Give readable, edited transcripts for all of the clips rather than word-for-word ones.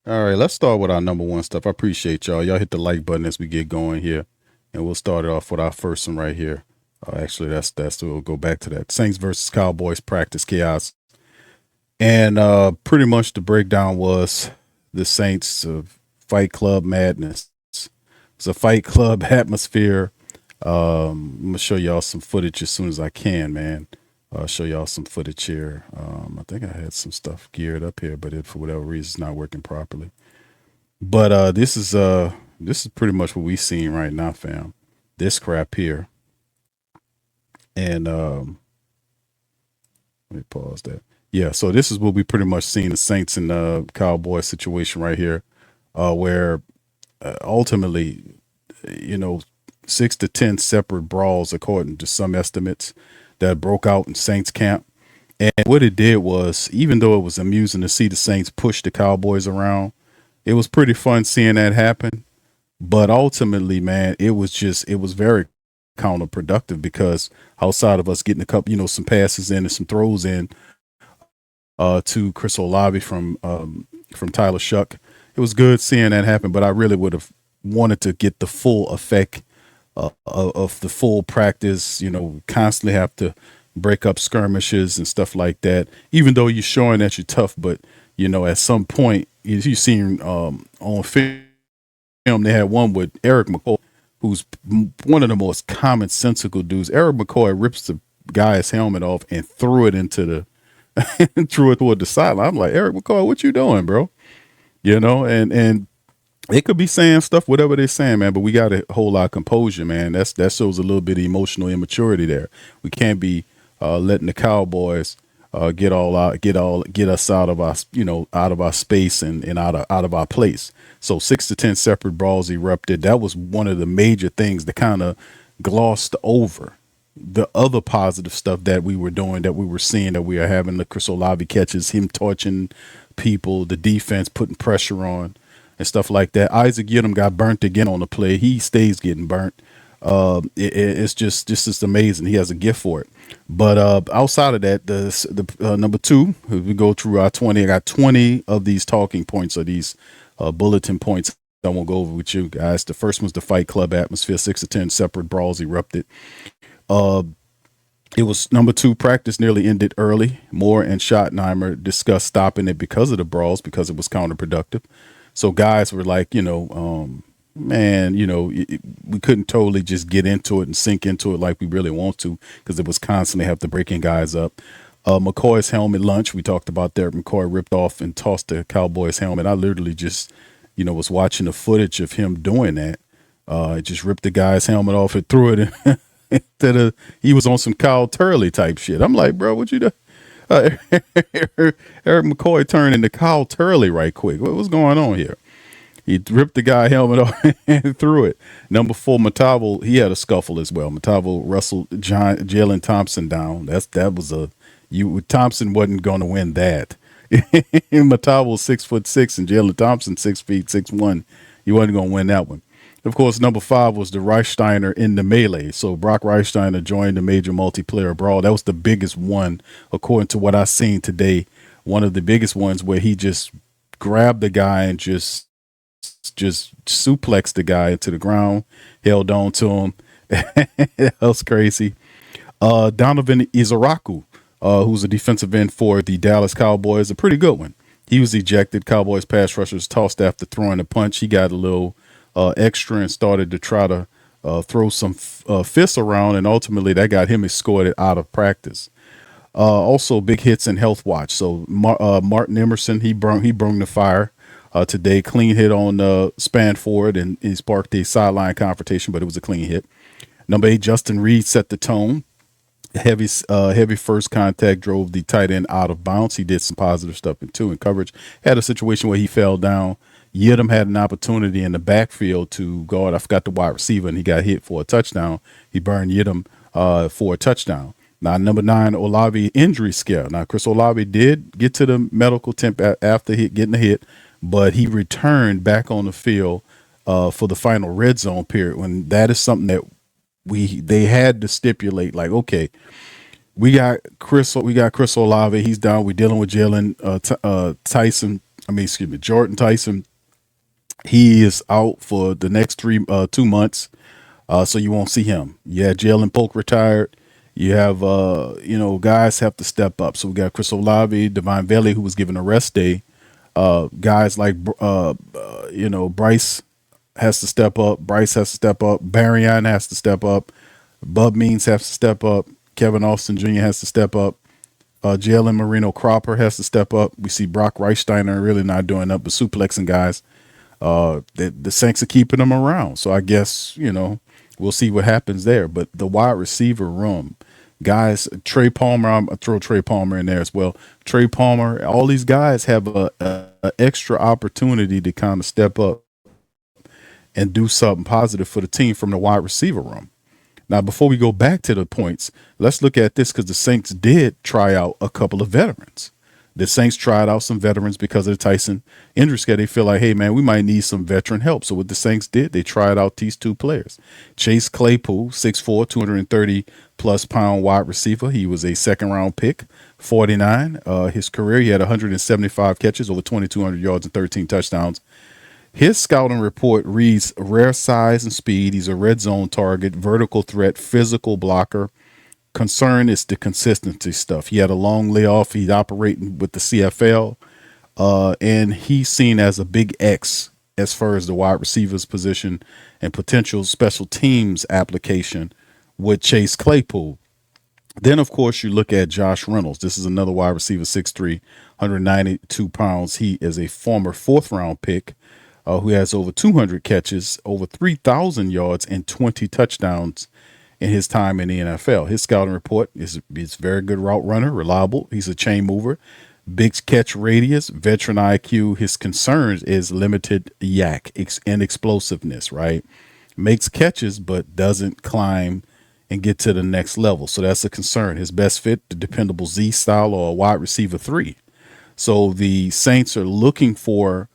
All right, let's start with our number one stuff. I appreciate y'all. Y'all hit the like button as we get going here, and we'll start it off with our first one right here. Actually, that's we'll go back to that. Saints versus Cowboys practice chaos, and pretty much the breakdown was the Saints Fight Club madness. It's a Fight Club atmosphere. I'm gonna show y'all some footage as soon as I can, man. I'll show y'all some footage here. I think I had some stuff geared up here, but for whatever reason, it's not working properly. But this is pretty much what we seeing right now, fam. This crap here, and let me pause that. Yeah, so this is what we pretty much seen the Saints and Cowboys situation right here, where ultimately, 6 to 10 separate brawls, according to some estimates, that broke out in Saints camp. And what it did was, even though it was amusing to see the Saints push the Cowboys around, it was pretty fun seeing that happen. But ultimately, man, it was very counterproductive, because outside of us getting a couple, some passes in and some throws in to Chris Olave from Tyler Shuck, it was good seeing that happen. But I really would have wanted to get the full effect of the full practice, constantly have to break up skirmishes and stuff like that, even though you're showing that you're tough. But, at some point, you seen on film, they had one with Eric McCoy, who's one of the most commonsensical dudes. Eric McCoy rips the guy's helmet off and threw it threw it toward the sideline. I'm like, Eric McCoy, what you doing, bro? And they could be saying stuff, whatever they're saying, man, but we got to hold our composure, man. That shows a little bit of emotional immaturity there. We can't be letting the Cowboys get us out of our space and out of our place. So 6 to 10 separate brawls erupted. That was one of the major things that kind of glossed over the other positive stuff that we were doing, that we were seeing, that we are having the Chris Olave catches, him torching people, the defense putting pressure on, and stuff like that. Isaac Yiadom got burnt again on the play. He stays getting burnt. It's just amazing. He has a gift for it. But outside of that, the number two, we go through our 20. I got 20 of these talking points, or these bulletin points I won't go over with you guys. The first one's the Fight Club atmosphere. 6 to 10 separate brawls erupted. It was number two, practice nearly ended early. Moore and Schottenheimer discussed stopping it because of the brawls, because it was counterproductive. So guys were like, man, we couldn't totally just get into it and sink into it like we really want to, because it was constantly have to breaking guys up. McCoy's helmet lunch, we talked about that. McCoy ripped off and tossed the Cowboys helmet. I literally just, was watching the footage of him doing that. Just ripped the guy's helmet off and threw it in. He was on some Kyle Turley type shit. I'm like, bro, what you do? Eric McCoy turned into Kyle Turley right quick. What was going on here? He ripped the guy helmet off and threw it. Number 4, Matavo, he had a scuffle as well. Matavo wrestled Jalen Thompson down. Thompson wasn't going to win that. Matavo 6'6" and Jalen Thompson 6 feet 6'1". He wasn't going to win that one. Of course, number 5 was the Reichsteiner in the melee. So Brock Reichsteiner joined the major multiplayer brawl. That was the biggest one, according to what I seen today. One of the biggest ones, where he just grabbed the guy and just suplexed the guy into the ground, held on to him. That was crazy. Donovan Izaraku, who's a defensive end for the Dallas Cowboys, a pretty good one. He was ejected. Cowboys pass rushers tossed after throwing a punch. He got a little extra and started to try to throw some fists around, and ultimately that got him escorted out of practice. Also, big hits in health watch. So Martin Emerson, he brung the fire today. Clean hit on Spanford, and he sparked a sideline confrontation, but it was a clean hit. Number 8, Justin Reed set the tone. Heavy first contact drove the tight end out of bounds. He did some positive stuff in coverage. Had a situation where he fell down. Yiadom had an opportunity in the backfield to guard, I forgot the wide receiver, and he got hit for a touchdown. He burned Yiadom for a touchdown. Now, number 9, Olave injury scare. Now, Chris Olave did get to the medical tent after getting the hit, but he returned back on the field for the final red zone period, when that is something that they had to stipulate like, okay, we got Chris Olave, he's down. We're dealing with Jalen Tyson. I mean, excuse me, Jordan Tyson. He is out for the next 2 months. So you won't see him. Yeah, Jalen Polk retired. You have guys have to step up. So we got Chris Olave, Devine Valley, who was given a rest day. Guys like Bryce has to step up. Bryce has to step up. Barryon has to step up. Bub Means has to step up. Kevin Austin Jr. has to step up. Jalen Marino Cropper has to step up. We see Brock Reichsteiner really not doing up, but suplexing guys. The Saints are keeping them around. So I guess, we'll see what happens there. But the wide receiver room, guys, Trey Palmer, I'm going to throw Trey Palmer in there as well. Trey Palmer, all these guys have a extra opportunity to kind of step up and do something positive for the team from the wide receiver room. Now, before we go back to the points, let's look at this because the Saints did try out a couple of veterans. The Saints tried out some veterans because of the Tyson injury scare. They feel like, hey, man, we might need some veteran help. So what the Saints did, they tried out these two players. Chase Claypool, 6'4", 230-plus pound wide receiver. He was a second-round pick, 49. His career, he had 175 catches, over 2,200 yards, and 13 touchdowns. His scouting report reads rare size and speed. He's a red zone target, vertical threat, physical blocker. Concern is the consistency stuff. He had a long layoff. He's operating with the CFL, and he's seen as a big X as far as the wide receivers position and potential special teams application with Chase Claypool. Then, of course, you look at Josh Reynolds. This is another wide receiver, 6'3", 192 pounds. He is a former fourth-round pick who has over 200 catches, over 3,000 yards, and 20 touchdowns in his time in the NFL. His scouting report is very good route runner, reliable. He's a chain mover, big catch radius, veteran IQ. His concerns is limited yak and explosiveness, right? Makes catches, but doesn't climb and get to the next level. So that's a concern. His best fit, the dependable Z style or a wide receiver 3. So the Saints are looking for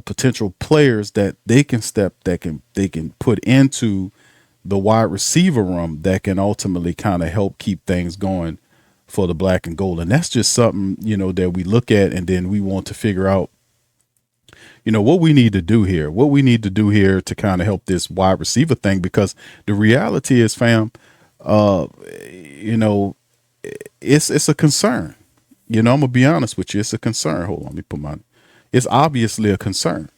potential players that they can put into the wide receiver room that can ultimately kind of help keep things going for the black and gold. And that's just something, that we look at and then we want to figure out, what we need to do here to kind of help this wide receiver thing, because the reality is, fam, it's a concern. I'm going to be honest with you. It's a concern. Hold on. Let me put it's obviously a concern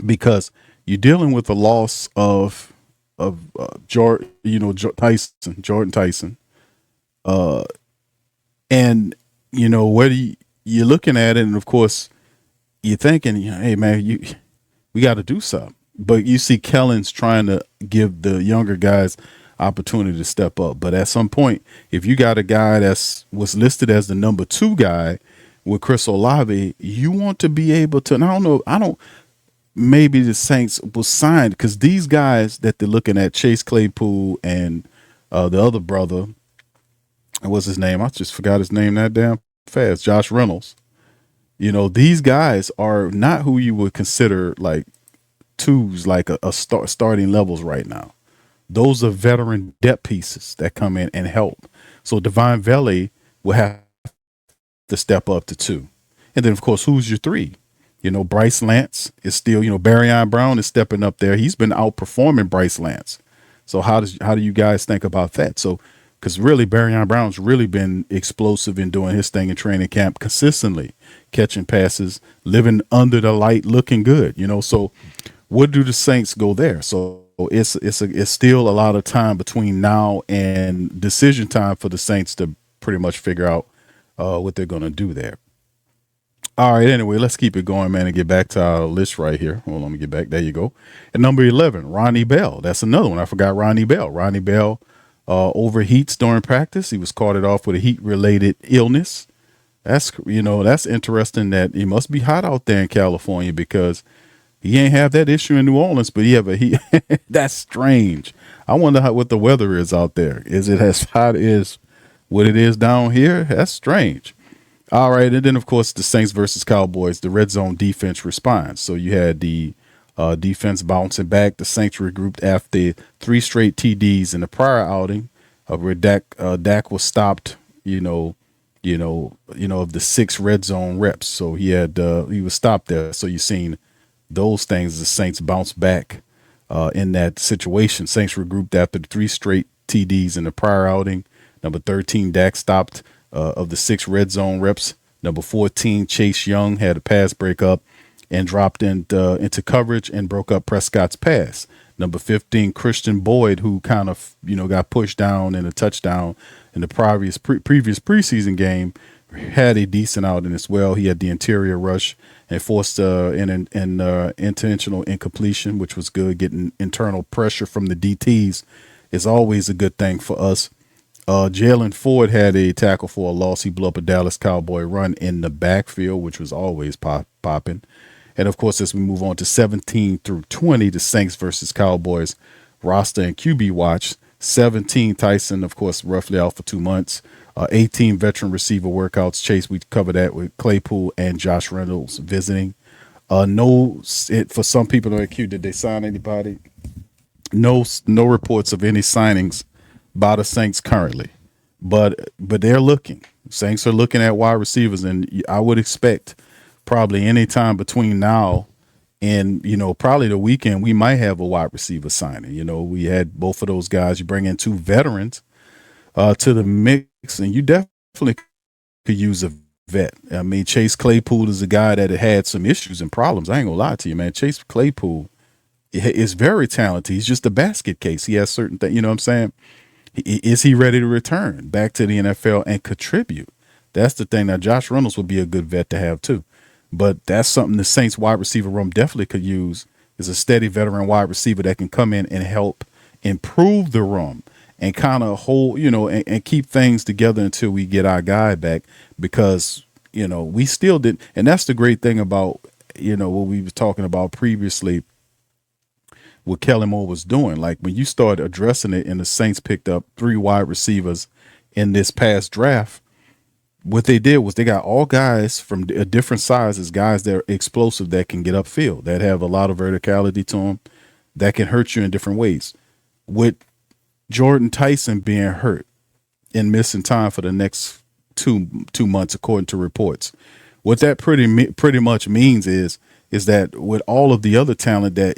because you're dealing with the loss of Jordan Tyson, and whether you're looking at it, and of course you're thinking, hey man, we got to do something. But you see Kellen's trying to give the younger guys opportunity to step up. But at some point, if you got a guy was listed as the number 2 guy with Chris Olave, you want to be able to. And I don't. Maybe the Saints will sign because these guys that they're looking at, Chase Claypool and the other brother, what's his name? I just forgot his name that damn fast. Josh Reynolds. These guys are not who you would consider like 2s, like a starting levels right now. Those are veteran depth pieces that come in and help. So Devine Valley will have to step up to 2. And then, of course, who's your 3? Bryce Lance is still, Barryon Brown is stepping up there. He's been outperforming Bryce Lance. So how do you guys think about that? So, because really Barryon Brown's really been explosive in doing his thing in training camp consistently, catching passes, living under the light, looking good, So what do the Saints go there? So it's still a lot of time between now and decision time for the Saints to pretty much figure out what they're going to do there. All right, anyway, let's keep it going, man, and get back to our list right here. Hold on, let me get back. There you go. At number 11, Ronnie Bell. That's another one. I forgot Ronnie Bell. Ronnie Bell overheats during practice. He was carted off with a heat-related illness. That's interesting that it must be hot out there in California because he ain't have that issue in New Orleans, but that's strange. I wonder what the weather is out there. Is it as hot as what it is down here? That's strange. All right, and then, of course, the Saints versus Cowboys, the red zone defense response. So you had the Defense bouncing back. The Saints regrouped after three straight TDs in the prior outing, where Dak was stopped. Of the six red zone reps. So he was stopped there. So you've seen those things. The Saints bounce back in that situation. Saints regrouped after the three straight TDs in the prior outing. Number 13, Dak stopped of the six red zone reps. Number 14, Chase Young had a pass breakup and dropped into coverage and broke up Prescott's pass. Number 15, Christian Boyd, who kind of got pushed down in a touchdown in the previous preseason game, had a decent outing as well. He had the interior rush and forced an intentional incompletion, which was good. Getting internal pressure from the DTs is always a good thing for us. Jalen Ford had a tackle for a loss. He blew up a Dallas Cowboy run in the backfield, which was always popping. And, of course, as we move on to 17 through 20, the Saints versus Cowboys roster and QB watch. 17, Tyson, of course, roughly out for 2 months. 18, veteran receiver workouts. Chase, we covered that with Claypool and Josh Reynolds visiting. For some people on the queue, did they sign anybody? No reports of any signings by the Saints currently. But they're looking. Saints are looking at wide receivers, and I would expect probably any time between now and probably the weekend we might have a wide receiver signing. We had both of those guys. You bring in two veterans to the mix, and you definitely could use a vet. I mean, Chase Claypool is a guy that had some issues and problems. I ain't gonna lie to you, man. Chase Claypool is very talented. He's just a basket case. He has certain things. You know what I'm saying? Is he ready to return back to the NFL and contribute? That's the thing. Now, Josh Reynolds would be a good vet to have too. But that's something the Saints wide receiver room definitely could use, is a steady veteran wide receiver that can come in and help improve the room and kind of hold, and keep things together until we get our guy back, because, we still didn't. And that's the great thing about, what we were talking about previously, what Kellen Moore was doing. Like when you start addressing it and the Saints picked up 3 wide receivers in this past draft, what they did was they got all guys from different sizes, guys that are explosive, that can get upfield, that have a lot of verticality to them, that can hurt you in different ways. With Jordan Tyson being hurt and missing time for the next two months, according to reports, what that pretty much means is that with all of the other talent that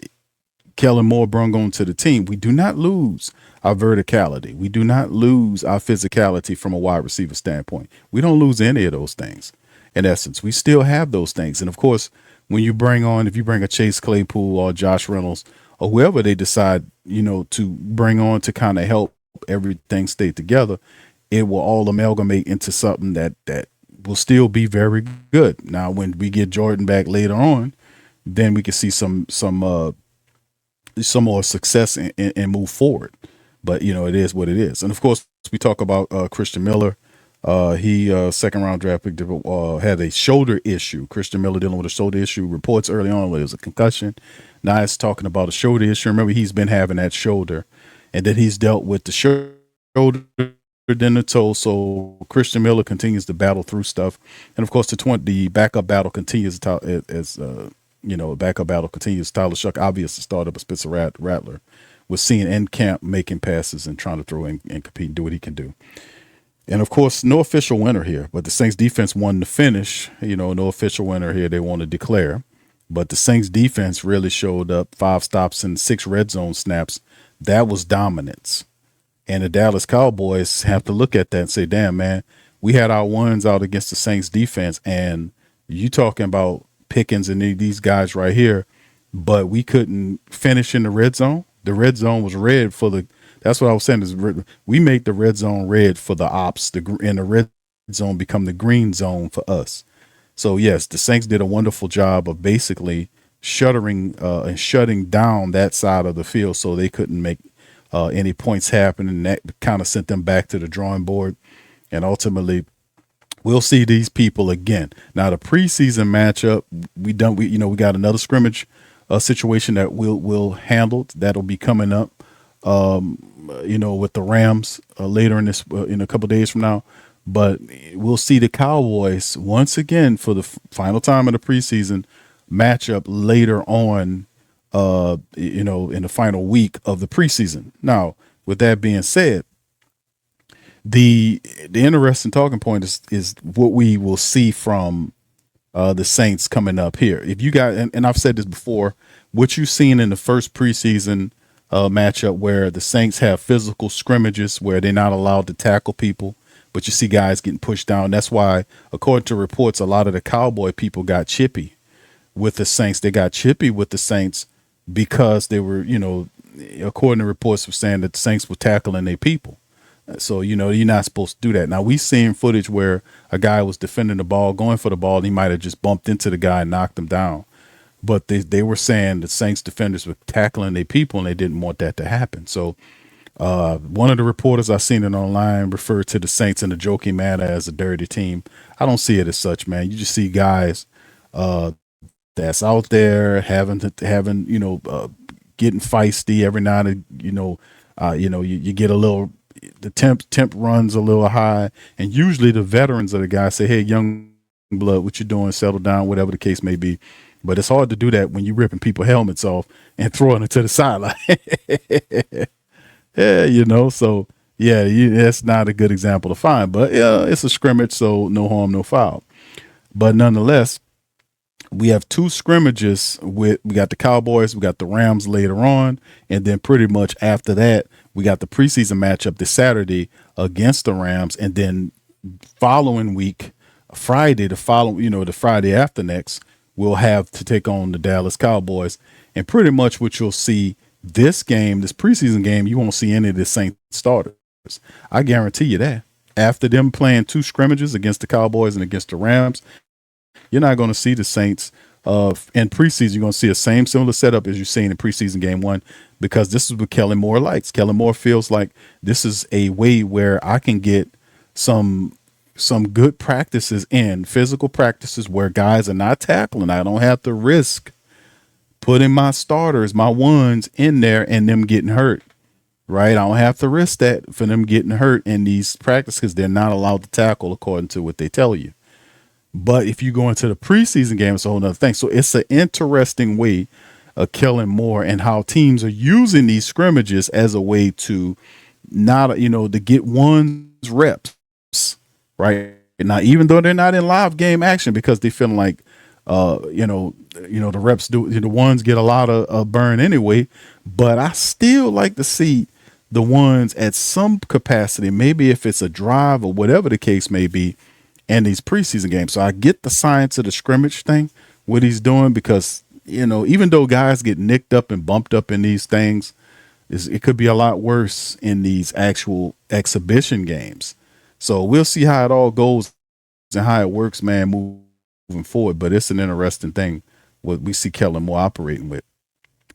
Kellen Moore brung onto the team, we do not lose our verticality. We do not lose our physicality from a wide receiver standpoint. We don't lose any of those things. In essence, we still have those things. And of course, when you if you bring a Chase Claypool or Josh Reynolds or whoever they decide, to bring on to kind of help everything stay together, it will all amalgamate into something that will still be very good. Now, when we get Jordan back later on, then we can see some more success and move forward. But it is what it is. And of course, we talk about Christian Miller. He second round draft pick, had a shoulder issue. Christian Miller dealing with a shoulder issue. Reports early on where it was a concussion. Now it's talking about a shoulder issue. Remember, he's been having that shoulder, and then he's dealt with the shoulder, then the toe. So Christian Miller continues to battle through stuff. And of course, the backup battle continues backup battle continues. Tyler Shuck, obvious to start up, a Spencer Rattler was seen in camp making passes and trying to throw and compete and do what he can do. And of course, no official winner here, but the Saints defense won the finish. No official winner here they want to declare. But the Saints defense really showed up. 5 stops and 6 red zone snaps. That was dominance. And the Dallas Cowboys have to look at that and say, damn, man, we had our ones out against the Saints defense. And you talking about Pickens and these guys right here, but we couldn't finish in the red zone. The red zone was red for that's what I was saying, is we make the red zone red for the ops, and the red zone become the green zone for us. So yes, the Saints did a wonderful job of basically shutting down that side of the field so they couldn't make any points happen, and that kind of sent them back to the drawing board. And ultimately, we'll see these people again. Now, the preseason matchup, we got another scrimmage situation that we'll handle. That'll be coming up, with the Rams later in a couple of days from now. But we'll see the Cowboys once again for the final time in the preseason matchup later on in the final week of the preseason. Now, with that being said, the interesting talking point is what we will see from the Saints coming up here. If you got, and I've said this before, what you've seen in the first preseason matchup where the Saints have physical scrimmages where they're not allowed to tackle people, but you see guys getting pushed down. That's why, according to reports, a lot of the Cowboy people got chippy with the Saints. They got chippy with the Saints because they were, according to reports, were saying that the Saints were tackling their people. So, you're not supposed to do that. Now, we've seen footage where a guy was defending the ball, going for the ball, and he might have just bumped into the guy and knocked him down. But they were saying the Saints defenders were tackling their people, and they didn't want that to happen. So one of the reporters I seen it online referred to the Saints in a joking manner as a dirty team. I don't see it as such, man. You just see guys that's out there getting feisty every now and you get a little, the temp runs a little high, and usually the veterans of the guys say, "Hey, young blood, what you doing? Settle down," whatever the case may be. But it's hard to do that when you're ripping people helmets off and throwing it to the sideline. Yeah. So yeah, that's not a good example to find. But yeah, it's a scrimmage, so no harm, no foul. But nonetheless, we have two scrimmages we got the Cowboys, we got the Rams later on, and then pretty much after that, we got the preseason matchup this Saturday against the Rams, and then following week, Friday, the Friday after next, we'll have to take on the Dallas Cowboys. And pretty much what you'll see this preseason game, you won't see any of the Saints starters. I guarantee you that. After them playing two scrimmages against the Cowboys and against the Rams, you're not going to see the Saints in preseason. You're going to see a similar setup as you've seen in preseason game one, because this is what Kellen Moore likes. Kellen Moore feels like this is a way where I can get some good practices in, physical practices where guys are not tackling. I don't have to risk putting my starters, my ones in there and them getting hurt, right? I don't have to risk that for them getting hurt in these practices because they're not allowed to tackle according to what they tell you. But if you go into the preseason game, it's a whole other thing. So it's an interesting way of Kellen Moore and how teams are using these scrimmages as a way to to get one's reps, right? Now, even though they're not in live game action because they feel like, the reps the ones get a lot of burn anyway. But I still like to see the ones at some capacity, maybe if it's a drive or whatever the case may be, and these preseason games. So I get the science of the scrimmage thing, what he's doing, because, even though guys get nicked up and bumped up in these things, it could be a lot worse in these actual exhibition games. So we'll see how it all goes and how it works, man, moving forward. But it's an interesting thing what we see Kellen Moore operating with.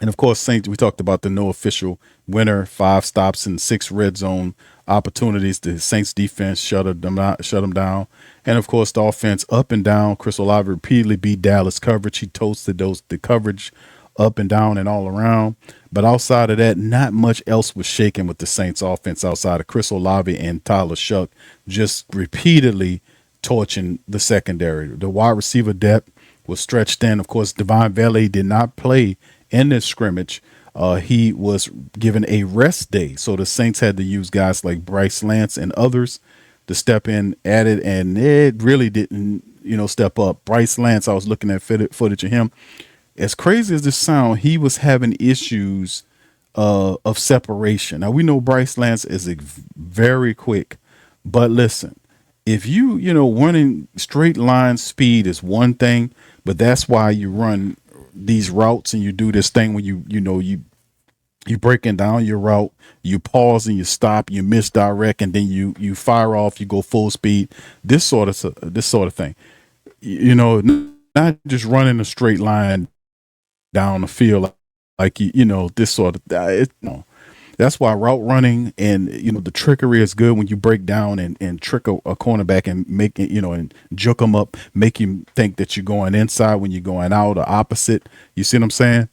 And of course, Saints, we talked about the no official winner, 5 stops and 6 red zone opportunities. The Saints defense shut them down. And of course, the offense up and down. Chris Olave repeatedly beat Dallas coverage. He toasted the coverage up and down and all around. But outside of that, not much else was shaking with the Saints offense outside of Chris Olave and Tyler Shuck just repeatedly torching the secondary. The wide receiver depth was stretched thin. Of course, Devon Valley did not play in this scrimmage. He was given a rest day. So the Saints had to use guys like Bryce Lance and others to step in at it, and it really didn't, step up. Bryce Lance, I was looking at footage of him. As crazy as this sound, he was having issues of separation. Now, we know Bryce Lance is very quick, but listen, if running straight line speed is one thing, but that's why you run these routes and you do this thing when you breaking down your route, you pause and you stop, you misdirect, and then you fire off, you go full speed. This sort of thing, not just running a straight line down the field like this sort of That's why route running and the trickery is good when you break down and trick a cornerback and make it, and juke them up, make him think that you're going inside when you're going out or opposite. You see what I'm saying?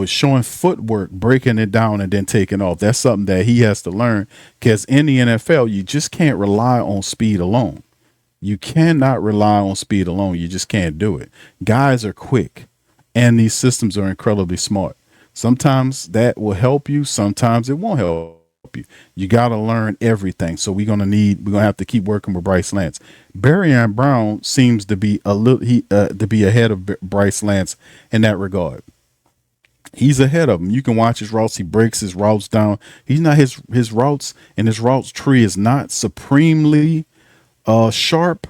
Showing footwork, breaking it down and then taking off. That's something that he has to learn, because in the NFL, you just can't rely on speed alone. You cannot rely on speed alone. You just can't do it. Guys are quick and these systems are incredibly smart. Sometimes that will help you. Sometimes it won't help you. You got to learn everything. So we're gonna have to keep working with Bryce Lance. Barry Brown seems to be a little to be ahead of Bryce Lance in that regard. He's ahead of him. You can watch his routes. He breaks his routes down. He's not his routes, and his routes tree is not supremely sharp,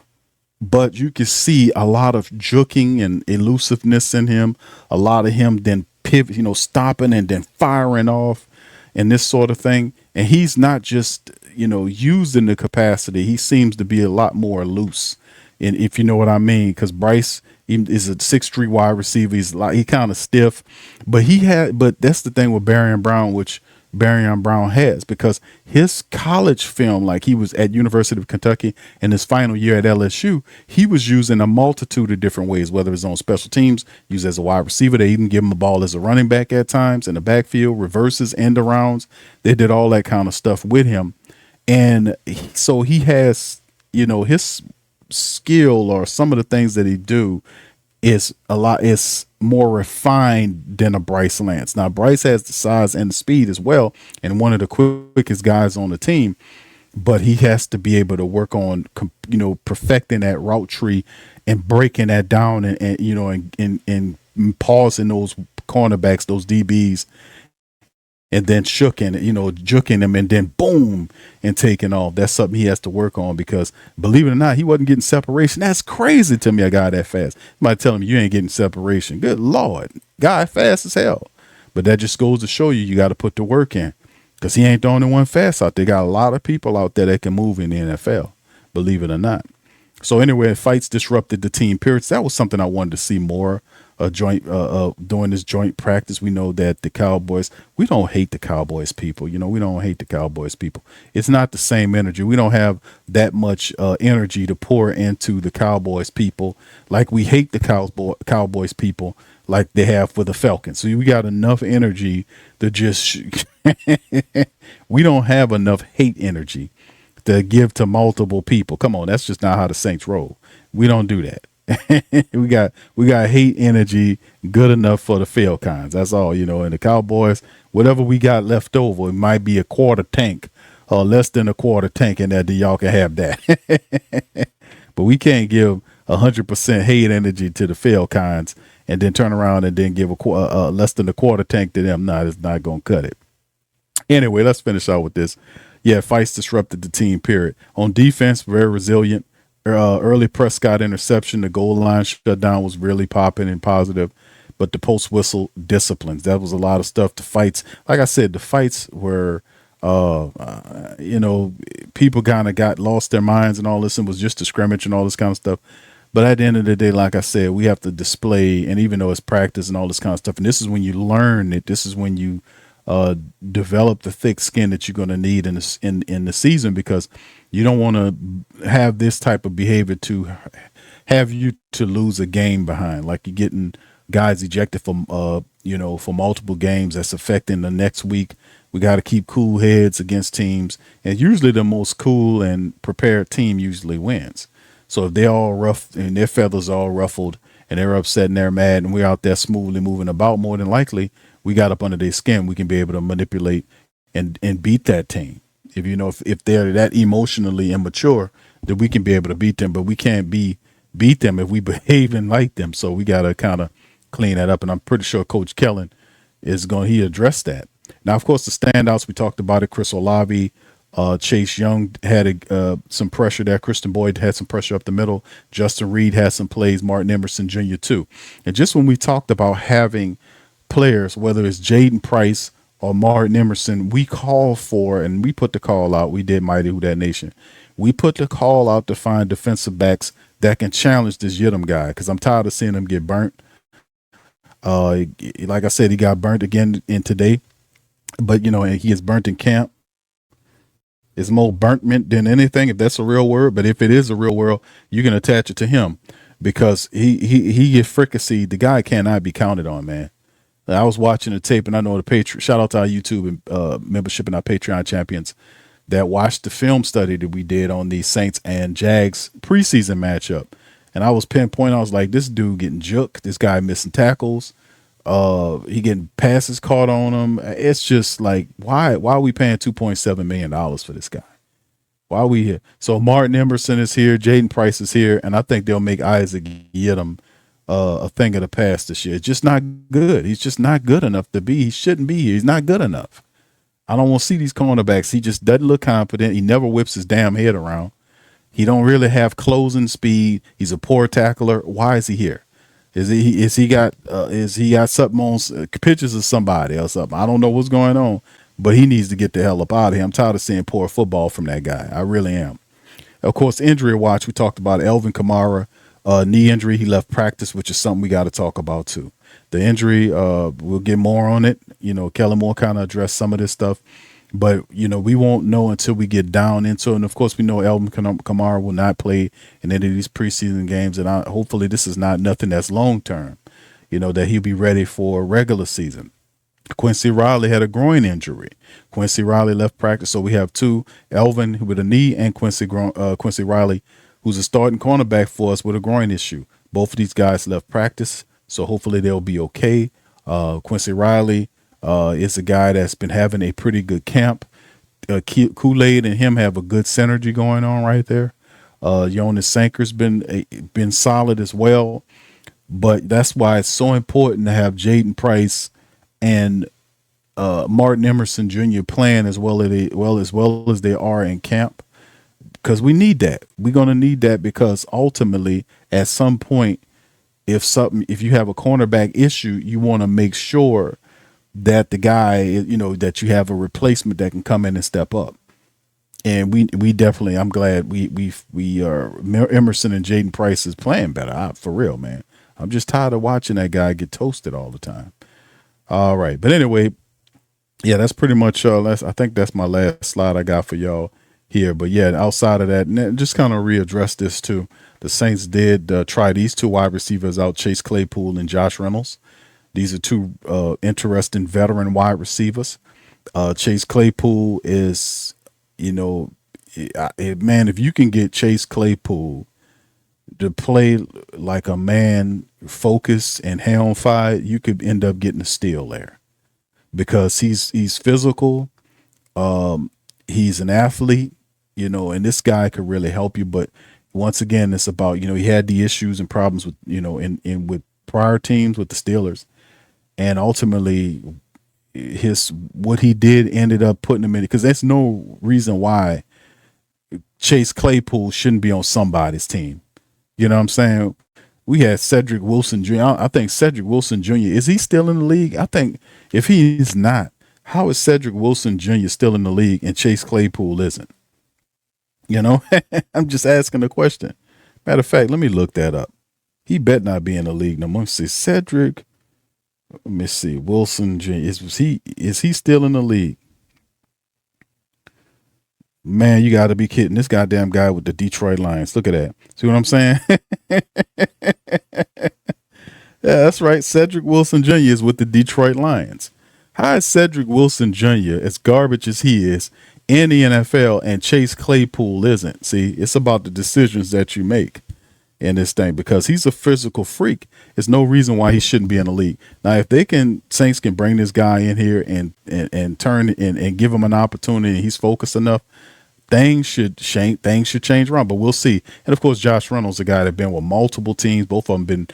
but you can see a lot of juking and elusiveness in him. A lot of him then pivot, stopping and then firing off, and this sort of thing. And he's not just used in the capacity. He seems to be a lot more loose, and if you know what I mean, because Bryce is a 6'3" wide receiver. He kind of stiff, but that's the thing with Barry and Brown, which Barry Brown has, because his college film, like he was at University of Kentucky and his final year at LSU, he was using a multitude of different ways, whether it's on special teams, used as a wide receiver. They even give him a ball as a running back at times in the backfield, reverses, end arounds. They did all that kind of stuff with him. And so he has, his skill or some of the things that he do is more refined than a Bryce Lance. Now Bryce has the size and the speed as well, and one of the quickest guys on the team, but he has to be able to work on perfecting that route tree and breaking that down and pausing those cornerbacks, those DBs, and then juking them and then boom and taking off. That's something he has to work on, because believe it or not, he wasn't getting separation. That's crazy to me, a guy that fast. Somebody tell him you ain't getting separation. Good Lord. Guy fast as hell. But that just goes to show you got to put the work in, because he ain't the only one fast out there. Got a lot of people out there that can move in the NFL, believe it or not. So anyway, fights disrupted the team periods. That was something I wanted to see more during this joint practice. We know that the Cowboys, we don't hate the Cowboys people. We don't hate the Cowboys people. It's not the same energy. We don't have that much energy to pour into the Cowboys people like we hate the Cowboys people like they have for the Falcons. So we got enough energy to just we don't have enough hate energy to give to multiple people. Come on, that's just not how the Saints roll. We don't do that. we got hate energy good enough for the Falcons. That's all, and the Cowboys, whatever we got left over, it might be a quarter tank or less than a quarter tank, and that y'all can have that. But we can't give 100% hate energy to the Falcons and then turn around and then give less than a quarter tank to them. No, it's not going to cut it. Anyway, let's finish out with this. Yeah, fights disrupted the team, period. On defense, very resilient. Early Prescott interception, the goal line shutdown was really popping and positive, but the post whistle disciplines, that was a lot of stuff. The fights, like I said, the fights were, people kind of got lost their minds and all this, and was just a scrimmage and all this kind of stuff. But at the end of the day, like I said, we have to display, and even though it's practice and all this kind of stuff, and this is when you learn it, this is when you develop the thick skin that you're going to need in the season, because you don't want to have this type of behavior to have you to lose a game behind, like you're getting guys ejected from for multiple games. That's affecting the next week. We got to keep cool heads against teams, and usually the most cool and prepared team usually wins. So if they're all rough and their feathers all ruffled and they're upset and they're mad and we're out there smoothly moving about, more than likely we got up under their skin. We can be able to manipulate and beat that team. If they're that emotionally immature, then we can be able to beat them. But we can't beat them if we behaving like them. So we got to kind of clean that up. And I'm pretty sure Coach Kellen he addressed that. Now, of course, the standouts, we talked about it. Chris Olave, Chase Young had some pressure there. Christian Boyd had some pressure up the middle. Justin Reed had some plays. Martin Emerson Jr. too. And just when we talked about having players, whether it's Jaden Price or Martin Emerson, we call for, and we put the call out. We did Mighty Who Dat Nation. We put the call out to find defensive backs that can challenge this Yidam guy, because I'm tired of seeing him get burnt. Like I said, he got burnt again in today, but and he is burnt in camp. It's more burntment than anything, if that's a real word. But if it is a real word, you can attach it to him, because he gets fricasseed. The guy cannot be counted on, man. I was watching the tape, and I know the Patreon. Shout out to our YouTube and membership and our Patreon champions that watched the film study that we did on the Saints and Jags preseason matchup. And I was pinpointing. I was like, this dude getting juked. This guy missing tackles. He getting passes caught on him. It's just like why are we paying $2.7 million for this guy? Why are we here? So Martin Emerson is here, Jaden Price is here, and I think they'll make Isaac Yiadom a thing of the past this year. It's just not good. He's just not good enough to be. He shouldn't be here. He's not good enough. I don't want to see these cornerbacks. He just doesn't look confident. He never whips his damn head around. He don't really have closing speed. He's a poor tackler. Why is he here? Is he got something on pictures of somebody or something? I don't know what's going on, but he needs to get the hell up out of here. I'm tired of seeing poor football from that guy. I really am. Of course, injury watch. We talked about Alvin Kamara, knee injury. He left practice, which is something we got to talk about too. The injury, we'll get more on it. Kellen Moore kind of addressed some of this stuff, but we won't know until we get down into it. And of course, we know Alvin Kamara will not play in any of these preseason games, and hopefully this is not nothing that's long term. That he'll be ready for regular season. Quincy Riley had a groin injury. Quincy Riley left practice, so we have two: Alvin with a knee and Quincy Riley, who's a starting cornerback for us with a groin issue. Both of these guys left practice, so hopefully they'll be okay. Quincy Riley is a guy that's been having a pretty good camp. Kool-Aid and him have a good synergy going on right there. Jonas Sanker's been solid as well, but that's why it's so important to have Jaden Price and Martin Emerson Jr. playing as well as they are in camp, because we need that. We're going to need that because ultimately, at some point, if you have a cornerback issue, you want to make sure that the guy, that you have a replacement that can come in and step up. And we definitely, I'm glad we are Emerson and Jaden Price is playing better. For real, man. I'm just tired of watching that guy get toasted all the time. All right, but anyway, yeah, that's pretty much. I think that's my last slide I got for y'all here. But yeah, outside of that, just kind of readdress this too. The Saints did try these two wide receivers out, Chase Claypool and Josh Reynolds. These are two interesting veteran wide receivers. Chase Claypool is, man, if you can get Chase Claypool to play like a man, focused and helm fired, you could end up getting a steal there because he's physical. He's an athlete, and this guy could really help you. But once again, it's about, he had the issues and problems with, in with prior teams with the Steelers. And ultimately, what he did ended up putting him in, because there's no reason why Chase Claypool shouldn't be on somebody's team. You know what I'm saying? We had Cedric Wilson Jr. I think Cedric Wilson Jr., is he still in the league? I think if he's not, how is Cedric Wilson Jr. still in the league and Chase Claypool isn't? I'm just asking a question. Matter of fact, let me look that up. He better not be in the league no more. See, Cedric. Let me see. Wilson Jr. Is he still in the league? Man, you got to be kidding. This goddamn guy with the Detroit Lions. Look at that. See what I'm saying? Yeah, that's right. Cedric Wilson Jr. is with the Detroit Lions. How is Cedric Wilson Jr., as garbage as he is, in the NFL and Chase Claypool isn't? See, it's about the decisions that you make in this thing, because he's a physical freak. There's no reason why he shouldn't be in the league. Now, if Saints can bring this guy in here and turn and give him an opportunity, and he's focused enough, things should change around. But we'll see. And of course, Josh Reynolds, a guy that's been with multiple teams, both of them been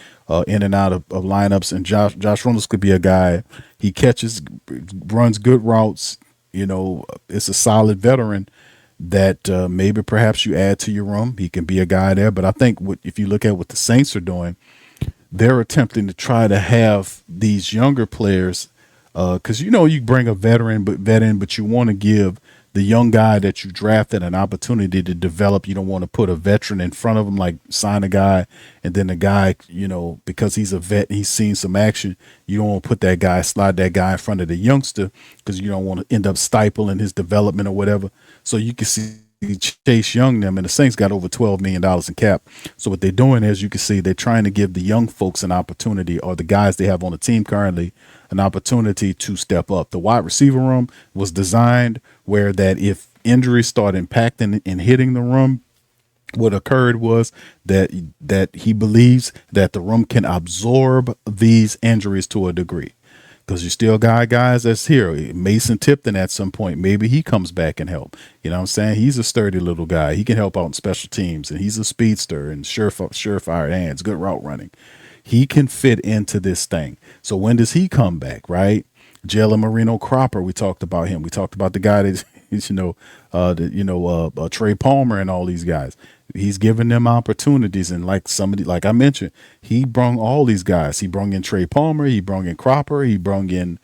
in and out of lineups. And Josh Reynolds could be a guy. He runs good routes. It's a solid veteran that maybe perhaps you add to your room. He can be a guy there. But I think if you look at what the Saints are doing, they're attempting to try to have these younger players, because you bring a veteran, but you want to give the young guy that you drafted an opportunity to develop. You don't want to put a veteran in front of him, like sign a guy, and then the guy, because he's a vet and he's seen some action, you don't want to slide that guy in front of the youngster, because you don't want to end up stifling his development or whatever. So you can see Chase Young them, and the Saints got over $12 million in cap. So what they're doing is, you can see they're trying to give the young folks an opportunity, or the guys they have on the team currently, an opportunity to step up. The wide receiver room was designed where that if injuries start impacting and hitting the room, What occurred was that he believes that the room can absorb these injuries to a degree, because you still got guys that's here. Mason Tipton at some point, maybe he comes back and help. You know what I'm saying? He's a sturdy little guy. He can help out in special teams, and he's a speedster and surefire hands, good route running. He can fit into this thing. So when does he come back, right? Jalen Marino Cropper, we talked about him. We talked about the guy that Trey Palmer and all these guys. He's giving them opportunities, and like somebody, like I mentioned, he brung all these guys. He brung in Trey Palmer. He brung in Cropper. He brung in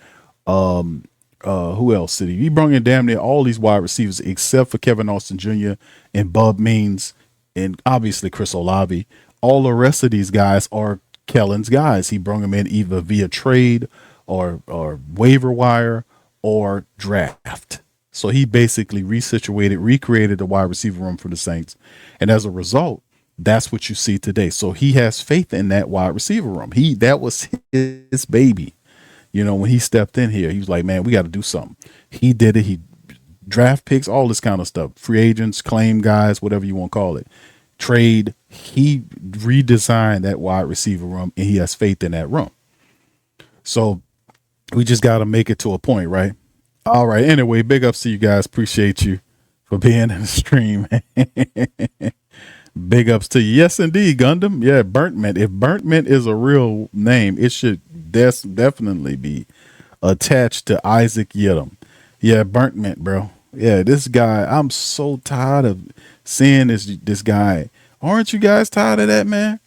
who else did he? He brung in damn near all these wide receivers except for Kevin Austin Jr. and Bub Means and obviously Chris Olave. All the rest of these guys are Kellen's guys. He brung them in either via trade or waiver wire or draft. So he basically recreated the wide receiver room for the Saints. And as a result, that's what you see today. So he has faith in that wide receiver room. That was his baby. When he stepped in here, he was like, man, we got to do something. He did it. He draft picks, all this kind of stuff, free agents, claim guys, whatever you want to call it, trade. He redesigned that wide receiver room, and he has faith in that room. So we just got to make it to a point, right? All right. Anyway, big ups to you guys. Appreciate you for being in the stream. Big ups to you. Yes, indeed, Gundam. Yeah, Burnt Mint. If Burnt Mint is a real name, it should definitely be attached to Isaac Yidam. Yeah, Burnt Mint, bro. Yeah, this guy, I'm so tired of seeing this guy. Aren't you guys tired of that, man?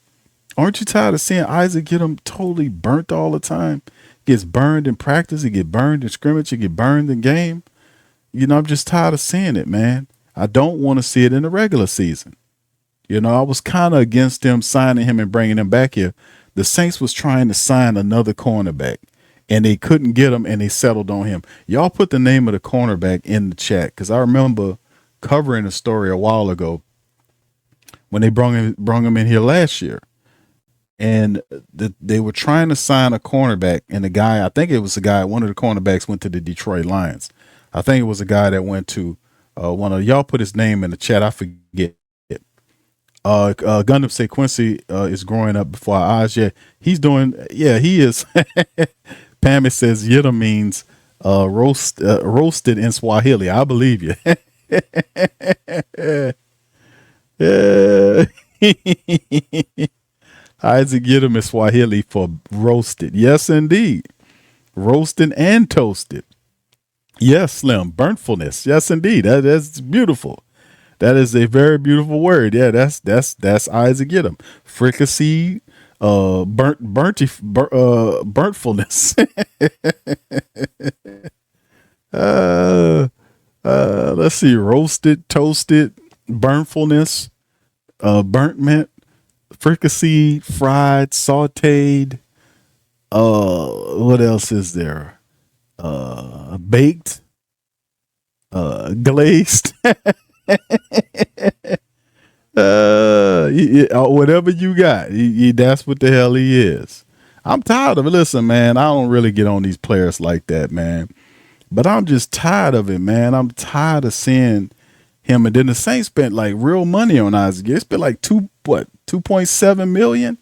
Aren't you tired of seeing Isaac Yidam totally burnt all the time? Gets burned in practice, he get burned in scrimmage, he get burned in game. I'm just tired of seeing it, man. I don't want to see it in the regular season. I was kind of against them signing him and bringing him back here. The Saints was trying to sign another cornerback, and they couldn't get him, and they settled on him. Y'all put the name of the cornerback in the chat, because I remember covering a story a while ago when they brung him in here last year. And they were trying to sign a cornerback, and I think it was a guy, one of the cornerbacks went to the Detroit Lions. I think it was a guy that went to one of y'all put his name in the chat. I forget. Gundam say Quincy is growing up before our eyes. Yeah, he's doing. Yeah, he is. Pammy says Yidam means roasted in Swahili. I believe you. Yeah. Isaac Yidam is Swahili for roasted. Yes, indeed. Roasted and toasted. Yes, Slim. Burntfulness. Yes, indeed. That's beautiful. That is a very beautiful word. Yeah, that's Isaac Yidam. Fricassee, burntfulness. Let's see. Roasted, toasted, burntfulness, burnt mint, fricassee, fried, sauteed. What else is there? Baked, glazed. Whatever you got, that's what the hell he is. I'm tired of it. Listen, man, I don't really get on these players like that, man. But I'm just tired of it, man. I'm tired of seeing him. And then the Saints spent like real money on Isaac. They spent like 2.7 million.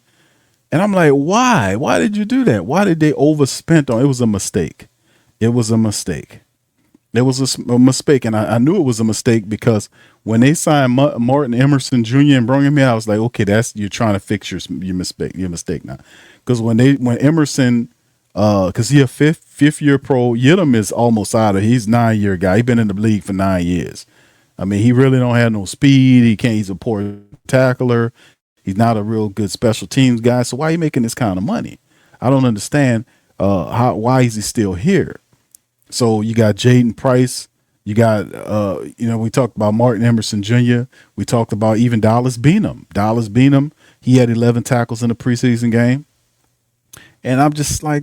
And I'm like, why? Why did you do that? Why did they overspend on? It was a mistake. It was a mistake. It was a mistake, and I knew it was a mistake because when they signed Martin Emerson Jr. and brought him in, I was like, okay, you're trying to fix your mistake now. Because when Emerson, because he's a fifth year pro, Yidam is almost out of. He's 9-year guy. He's been in the league for 9 years. I mean, he really don't have no speed. He's a poor tackler. He's not a real good special teams guy. So why are you making this kind of money? I don't understand why is he still here? So you got Jaden Price. You got, we talked about Martin Emerson Jr. We talked about even Dallas Beanham. He had 11 tackles in the preseason game. And I'm just like,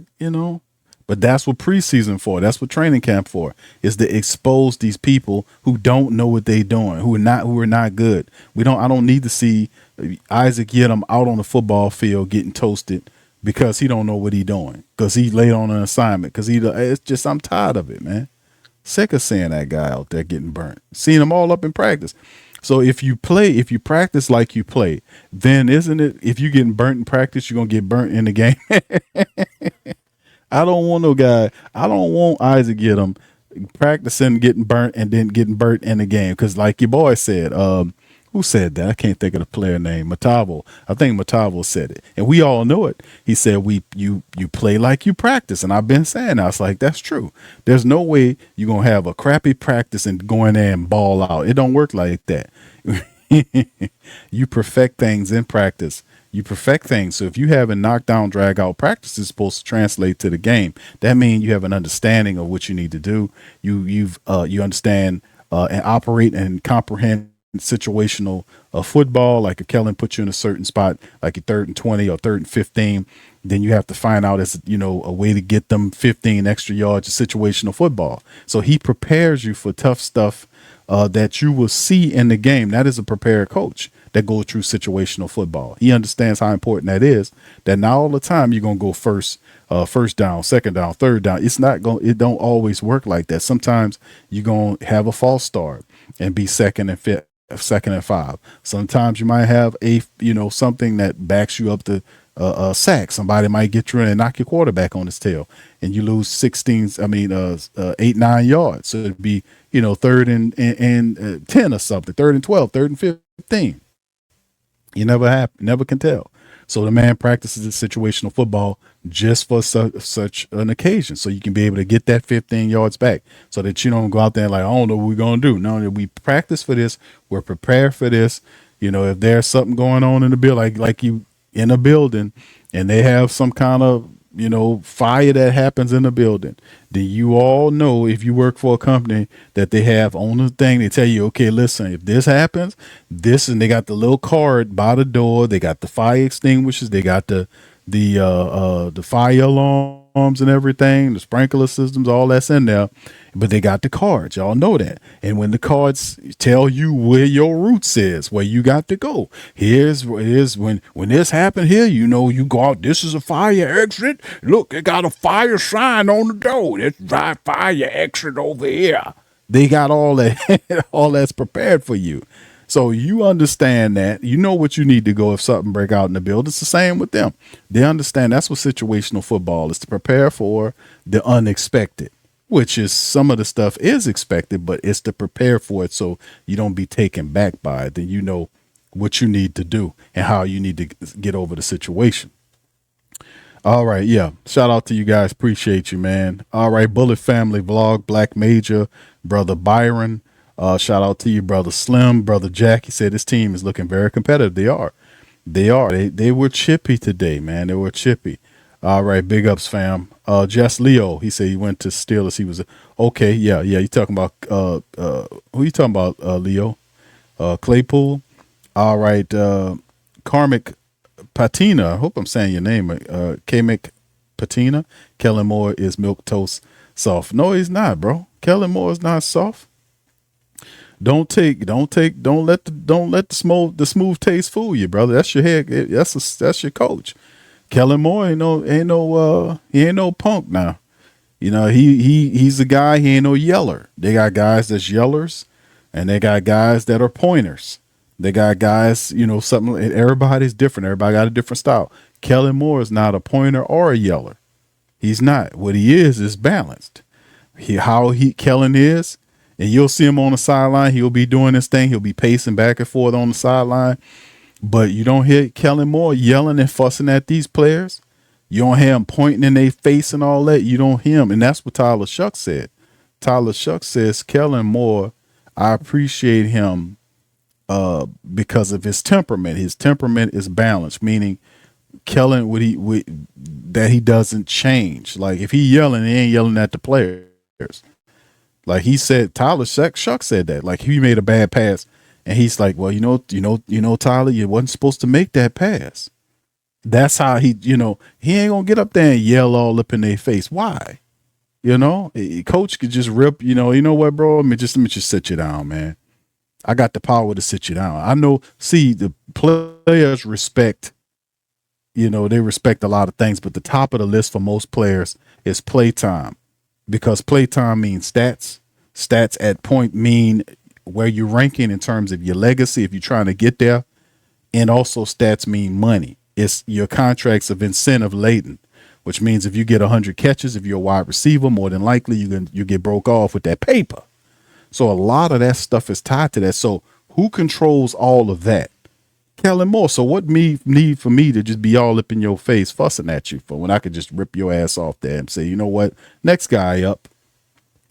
but that's what preseason for. That's what training camp for, is to expose these people who don't know what they're doing, who are not good. I don't need to see Isaac Yidam out on the football field getting toasted because he don't know what he's doing, because he laid on an assignment, it's just, I'm tired of it, man. Sick of seeing that guy out there getting burnt. Seeing him all up in practice. So if you practice like you play, then isn't it, if you getting burnt in practice, you're gonna get burnt in the game. I don't want no guy. I don't want Isaac get him practicing getting burnt and then getting burnt in the game. Because like your boy said, who said that? I can't think of the player name. Matavo. I think Matavo said it, and we all know it. He said you play like you practice, and I've been saying that. I was like, that's true. There's no way you're gonna have a crappy practice and go in there and ball out. It don't work like that. You perfect things in practice. You perfect things. So if you have a knockdown, drag out practice, is supposed to translate to the game. That means you have an understanding of what you need to do. You understand and operate and comprehend situational football. Like if Kellen puts you in a certain spot, like a 3rd and 20 or 3rd and 15, then you have to find out as a way to get them 15 extra yards of situational football. So he prepares you for tough stuff that you will see in the game. That is a prepared coach that goes through situational football. He understands how important that is. That not all the time you're gonna go first down, second down, third down. It don't always work like that. Sometimes you're gonna have a false start and be second and 5. Sometimes you might have something that backs you up to sack. Somebody might get you in and knock your quarterback on his tail, and you lose 8, 9 yards. So it'd be 3rd and 10 or something, 3rd and 12, 3rd and 15. You never can tell. So the man practices the situational football just for such an occasion, so you can be able to get that 15 yards back, so that you don't go out there like, I don't know what we're gonna do. No, we practice for this. We're prepared for this. If there's something going on in the building, like you in a building, and they have some kind of fire that happens in the building, then you all know, if you work for a company, that they have on the thing, they tell you, okay, listen, if this happens, and they got the little card by the door, they got the fire extinguishers, they got the fire alarms and everything, the sprinkler systems, all that's in there, but they got the cards. Y'all know that. And when the cards tell you where your routes is, where you got to go, here's when this happened here, you go out, this is a fire exit. Look, it got a fire sign on the door. It's fire exit over here. They got all that, all that's prepared for you. So you understand that, what you need to go if something break out in the build. It's the same with them. They understand that's what situational football is, to prepare for the unexpected, which is some of the stuff is expected, but it's to prepare for it so you don't be taken back by it. Then you know what you need to do and how you need to get over the situation. All right. Yeah. Shout out to you guys. Appreciate you, man. All right. Bullet Family Vlog, Black Major, Brother Byron. Shout out to you, Brother Slim, Brother Jack. He said this team is looking very competitive. They are. They were chippy today, man. They were chippy. All right. Big ups, fam. Jess Leo. He said he went to Steelers. He was okay. Yeah. You talking about who you talking about, Leo? Claypool. All right. Karmic Patina. I hope I'm saying your name. Kamek Patina. Kellen Moore is milk toast soft. No, he's not, bro. Kellen Moore is not soft. Don't let the smooth taste fool you, brother. That's your head. That's your coach. Kellen Moore he ain't no punk now. He's a guy. He ain't no yeller. They got guys that's yellers, and they got guys that are pointers. They got guys, something. Everybody's different. Everybody got a different style. Kellen Moore is not a pointer or a yeller. He's not. What he is balanced. Kellen is. And you'll see him on the sideline. He'll be doing this thing. He'll be pacing back and forth on the sideline. But you don't hear Kellen Moore yelling and fussing at these players. You don't hear him pointing in their face and all that. You don't hear him. And that's what Tyler Shuck said. Tyler Shuck says, Kellen Moore, I appreciate him because of his temperament. His temperament is balanced, meaning Kellen, that he doesn't change. Like if he yelling, he ain't yelling at the players. Like he said, Tyler Shuck said that. Like he made a bad pass, and he's like, "Well, Tyler, you wasn't supposed to make that pass." That's how he ain't gonna get up there and yell all up in their face. Why? Coach could just rip. You know what, bro? Let me just sit you down, man. I got the power to sit you down. I know. See, the players respect. They respect a lot of things, but the top of the list for most players is playtime. Because playtime means stats. Stats at point mean where you're ranking in terms of your legacy, if you're trying to get there. And also stats mean money. It's your contracts of incentive laden, which means if you get 100 catches, if you're a wide receiver, more than likely you get broke off with that paper. So a lot of that stuff is tied to that. So who controls all of that? Kellen Moore. So what need for me to just be all up in your face fussing at you for when I could just rip your ass off there and say, you know what, next guy up.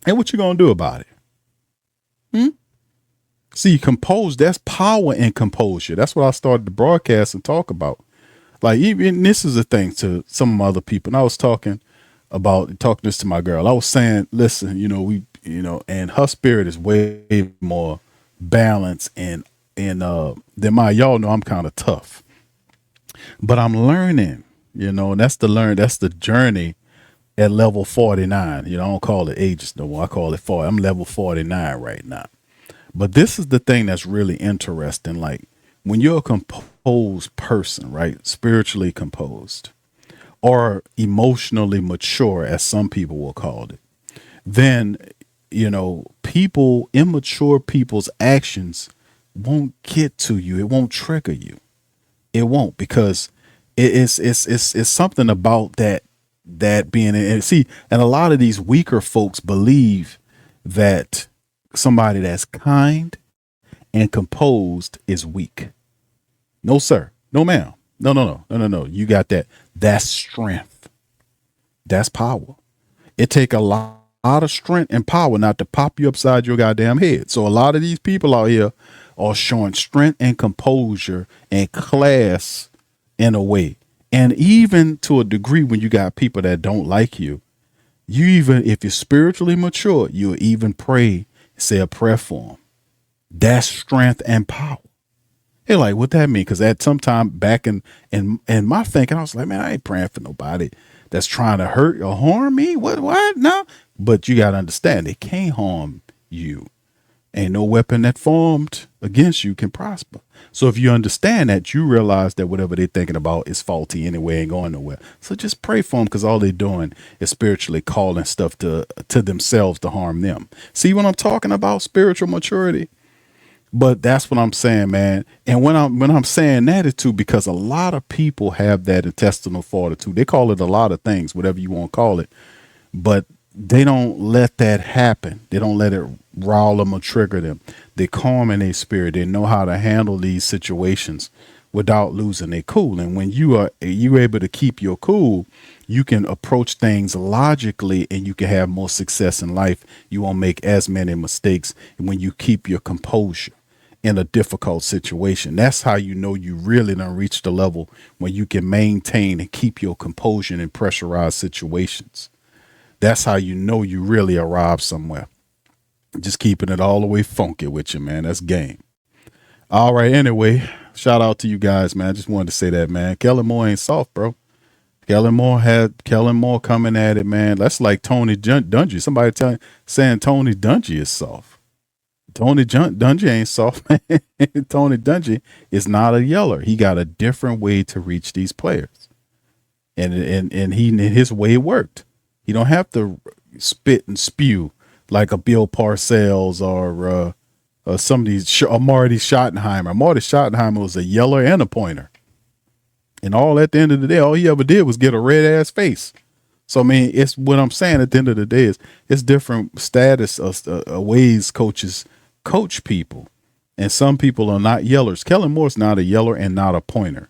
And what you gonna do about it? See, that's power in composure. That's what I started to broadcast and talk about. Like, even this is a thing to some other people. And I was talking this to my girl. I was saying, listen, and her spirit is way more balanced and than mine. Y'all know I'm kind of tough, but I'm learning, and that's the journey at level 49. I don't call it ages no more. I call it 40. I'm level 49 right now. But this is the thing that's really interesting. Like, when you're a composed person, right? Spiritually composed or emotionally mature, as some people will call it, then, immature people's actions won't get to you. It won't trigger you. It won't, because it's something about that being, and see, and a lot of these weaker folks believe that somebody that's kind and composed is weak. No, sir. No, ma'am. No. You got that. That's strength. That's power. It take a lot of strength and power not to pop you upside your goddamn head. So a lot of these people out here are showing strength and composure and class in a way. And even to a degree, when you got people that don't like you, if you're spiritually mature, you'll even pray, say a prayer for them. That's strength and power. They're like, what that mean? Because at some time back in my thinking, I was like, man, I ain't praying for nobody that's trying to hurt or harm me. What? No. But you got to understand, they can't harm you. Ain't no weapon that formed against you can prosper. So if you understand that, you realize that whatever they're thinking about is faulty anyway, ain't going nowhere. So just pray for them, because all they're doing is spiritually calling stuff to themselves to harm them. See what I'm talking about? Spiritual maturity. But that's what I'm saying, man. And when I'm saying that, it's too, because a lot of people have that intestinal fortitude. They call it a lot of things, whatever you want to call it, but they don't let that happen. They don't let it rile them or trigger them. They calm in their spirit. They know how to handle these situations without losing their cool. And when you're able to keep your cool, you can approach things logically and you can have more success in life. You won't make as many mistakes when you keep your composure in a difficult situation. That's how you know you really done reached the level when you can maintain and keep your composure in pressurized situations. That's how you know you really arrived somewhere. Just keeping it all the way funky with you, man. That's game. All right. Anyway, shout out to you guys, man. I just wanted to say that, man. Kellen Moore ain't soft, bro. Kellen Moore coming at it, man. That's like Tony Dungy. Somebody saying Tony Dungy is soft. Tony Dungy ain't soft, man. Tony Dungy is not a yeller. He got a different way to reach these players, and his way worked. You don't have to spit and spew like a Bill Parcells or some of these, or Marty Schottenheimer. Marty Schottenheimer was a yeller and a pointer. And all at the end of the day, all he ever did was get a red ass face. So, I mean, it's what I'm saying at the end of the day is it's different status ways coaches coach people. And some people are not yellers. Kellen Moore's not a yeller and not a pointer.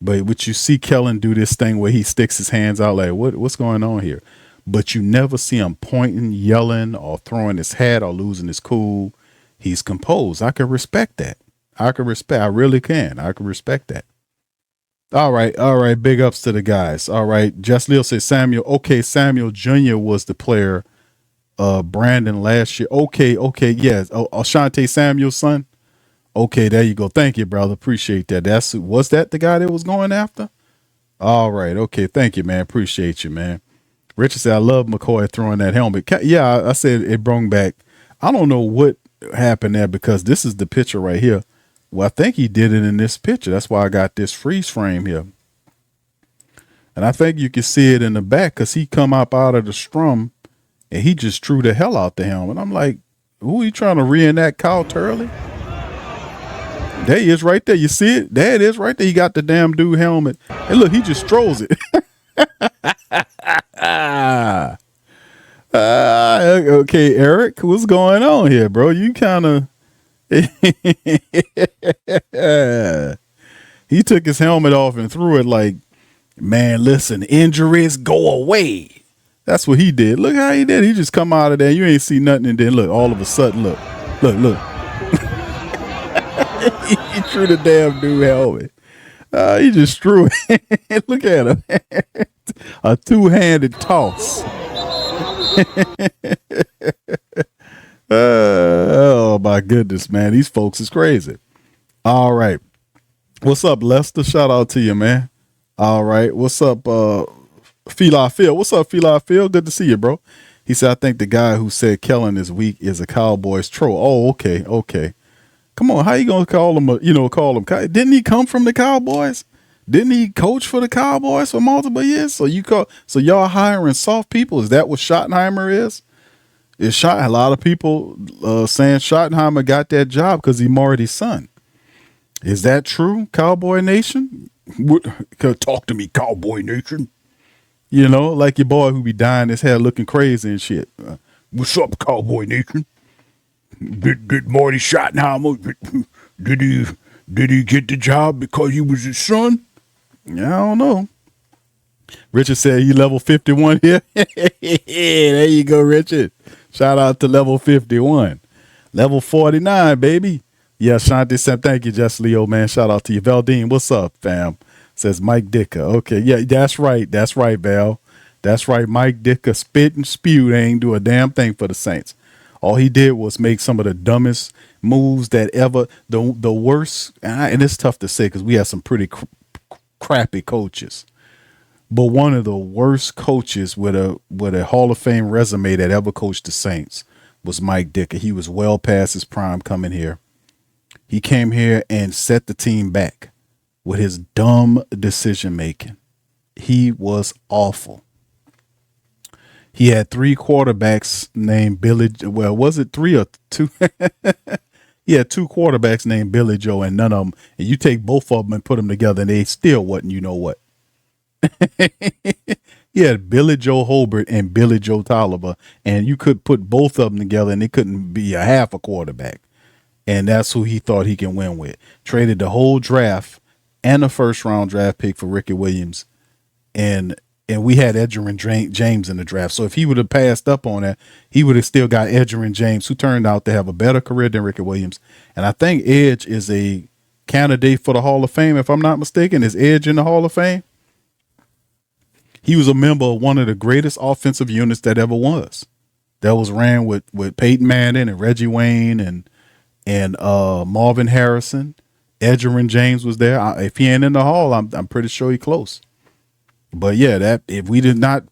But what you see Kellen do this thing where he sticks his hands out like, what's going on here? But you never see him pointing, yelling, or throwing his hat or losing his cool. He's composed. I can respect that. I really can. I can respect that. All right. Big ups to the guys. All right. Just Leo says Samuel. Okay. Samuel Jr. was the player. Brandon last year. Okay. Yes. Ashante Samuel's son. Okay. There you go. Thank you, brother. Appreciate that. Was that the guy that was going after? All right. Okay. Thank you, man. Appreciate you, man. Richard said, I love McCoy throwing that helmet. Yeah. I said it brought back. I don't know what happened there, because this is the picture right here. Well, I think he did it in this picture. That's why I got this freeze frame here. And I think you can see it in the back, because he come up out of the strum and he just threw the hell out the helmet. I'm like, Who he trying to reenact Kyle Turley? There he is right there. You see it? There it is right there. He got the damn dude helmet. And look, he just strolls it. Okay, Eric, what's going on here, bro? You kind of. He took his helmet off and threw it like, man, listen, injuries go away. That's what he did. Look how he did. He just come out of there. You ain't see nothing. And then look, all of a sudden, look. He threw the damn dude helmet. He just threw it. Look at him. A two-handed toss. Oh, my goodness, man. These folks is crazy. All right. What's up, Lester? Shout out to you, man. All right. What's up, Feli Phil? What's up, Feli Phil? Good to see you, bro. He said, I think the guy who said Kellen is weak is a Cowboys troll. Oh, okay. Come on, how you gonna call him? Didn't he come from the Cowboys? Didn't he coach for the Cowboys for multiple years? So y'all hiring soft people? Is that what Schottenheimer is? A lot of people saying Schottenheimer got that job because he's Marty's son. Is that true, Cowboy Nation? Talk to me, Cowboy Nation. You know, like your boy who be dyeing his hair looking crazy and shit. What's up, Cowboy Nation? Did Marty Schottenheimer, did he get the job because he was his son? Yeah, I don't know. Richard said he level 51 here. There you go, Richard. Shout out to level 51. Level 49, baby. Yeah, Shanti said, thank you, Just Leo, man. Shout out to you. Valdine, what's up, fam? Says Mike Dicker. Okay, yeah, that's right, Val. That's right, Mike Dicker spit and spewed. Ain't do a damn thing for the Saints. All he did was make some of the dumbest moves that ever, the worst, and it's tough to say because we have some pretty crappy coaches. But one of the worst coaches with a Hall of Fame resume that ever coached the Saints was Mike Dicker. He was well past his prime coming here. He came here and set the team back with his dumb decision making. He was awful. He had three quarterbacks named Billy. Well, was it three or two? He had two quarterbacks named Billy Joe, and none of them. And you take both of them and put them together, and they still wasn't. You know what? He had Billy Joe Hobart and Billy Joe Tolliver, and you could put both of them together, and they couldn't be a half a quarterback. And that's who he thought he can win with. Traded the whole draft and a first-round draft pick for Ricky Williams, and we had Edgerrin James in the draft. So if he would have passed up on that, he would have still got Edgerrin James, who turned out to have a better career than Ricky Williams. And I think Edge is a candidate for the Hall of Fame, if I'm not mistaken. Is Edge in the Hall of Fame? He was a member of one of the greatest offensive units that ever was. That was ran with Peyton Manning and Reggie Wayne and Marvin Harrison. Edgerrin James was there. If he ain't in the Hall, I'm pretty sure he's close. But yeah, that if we did not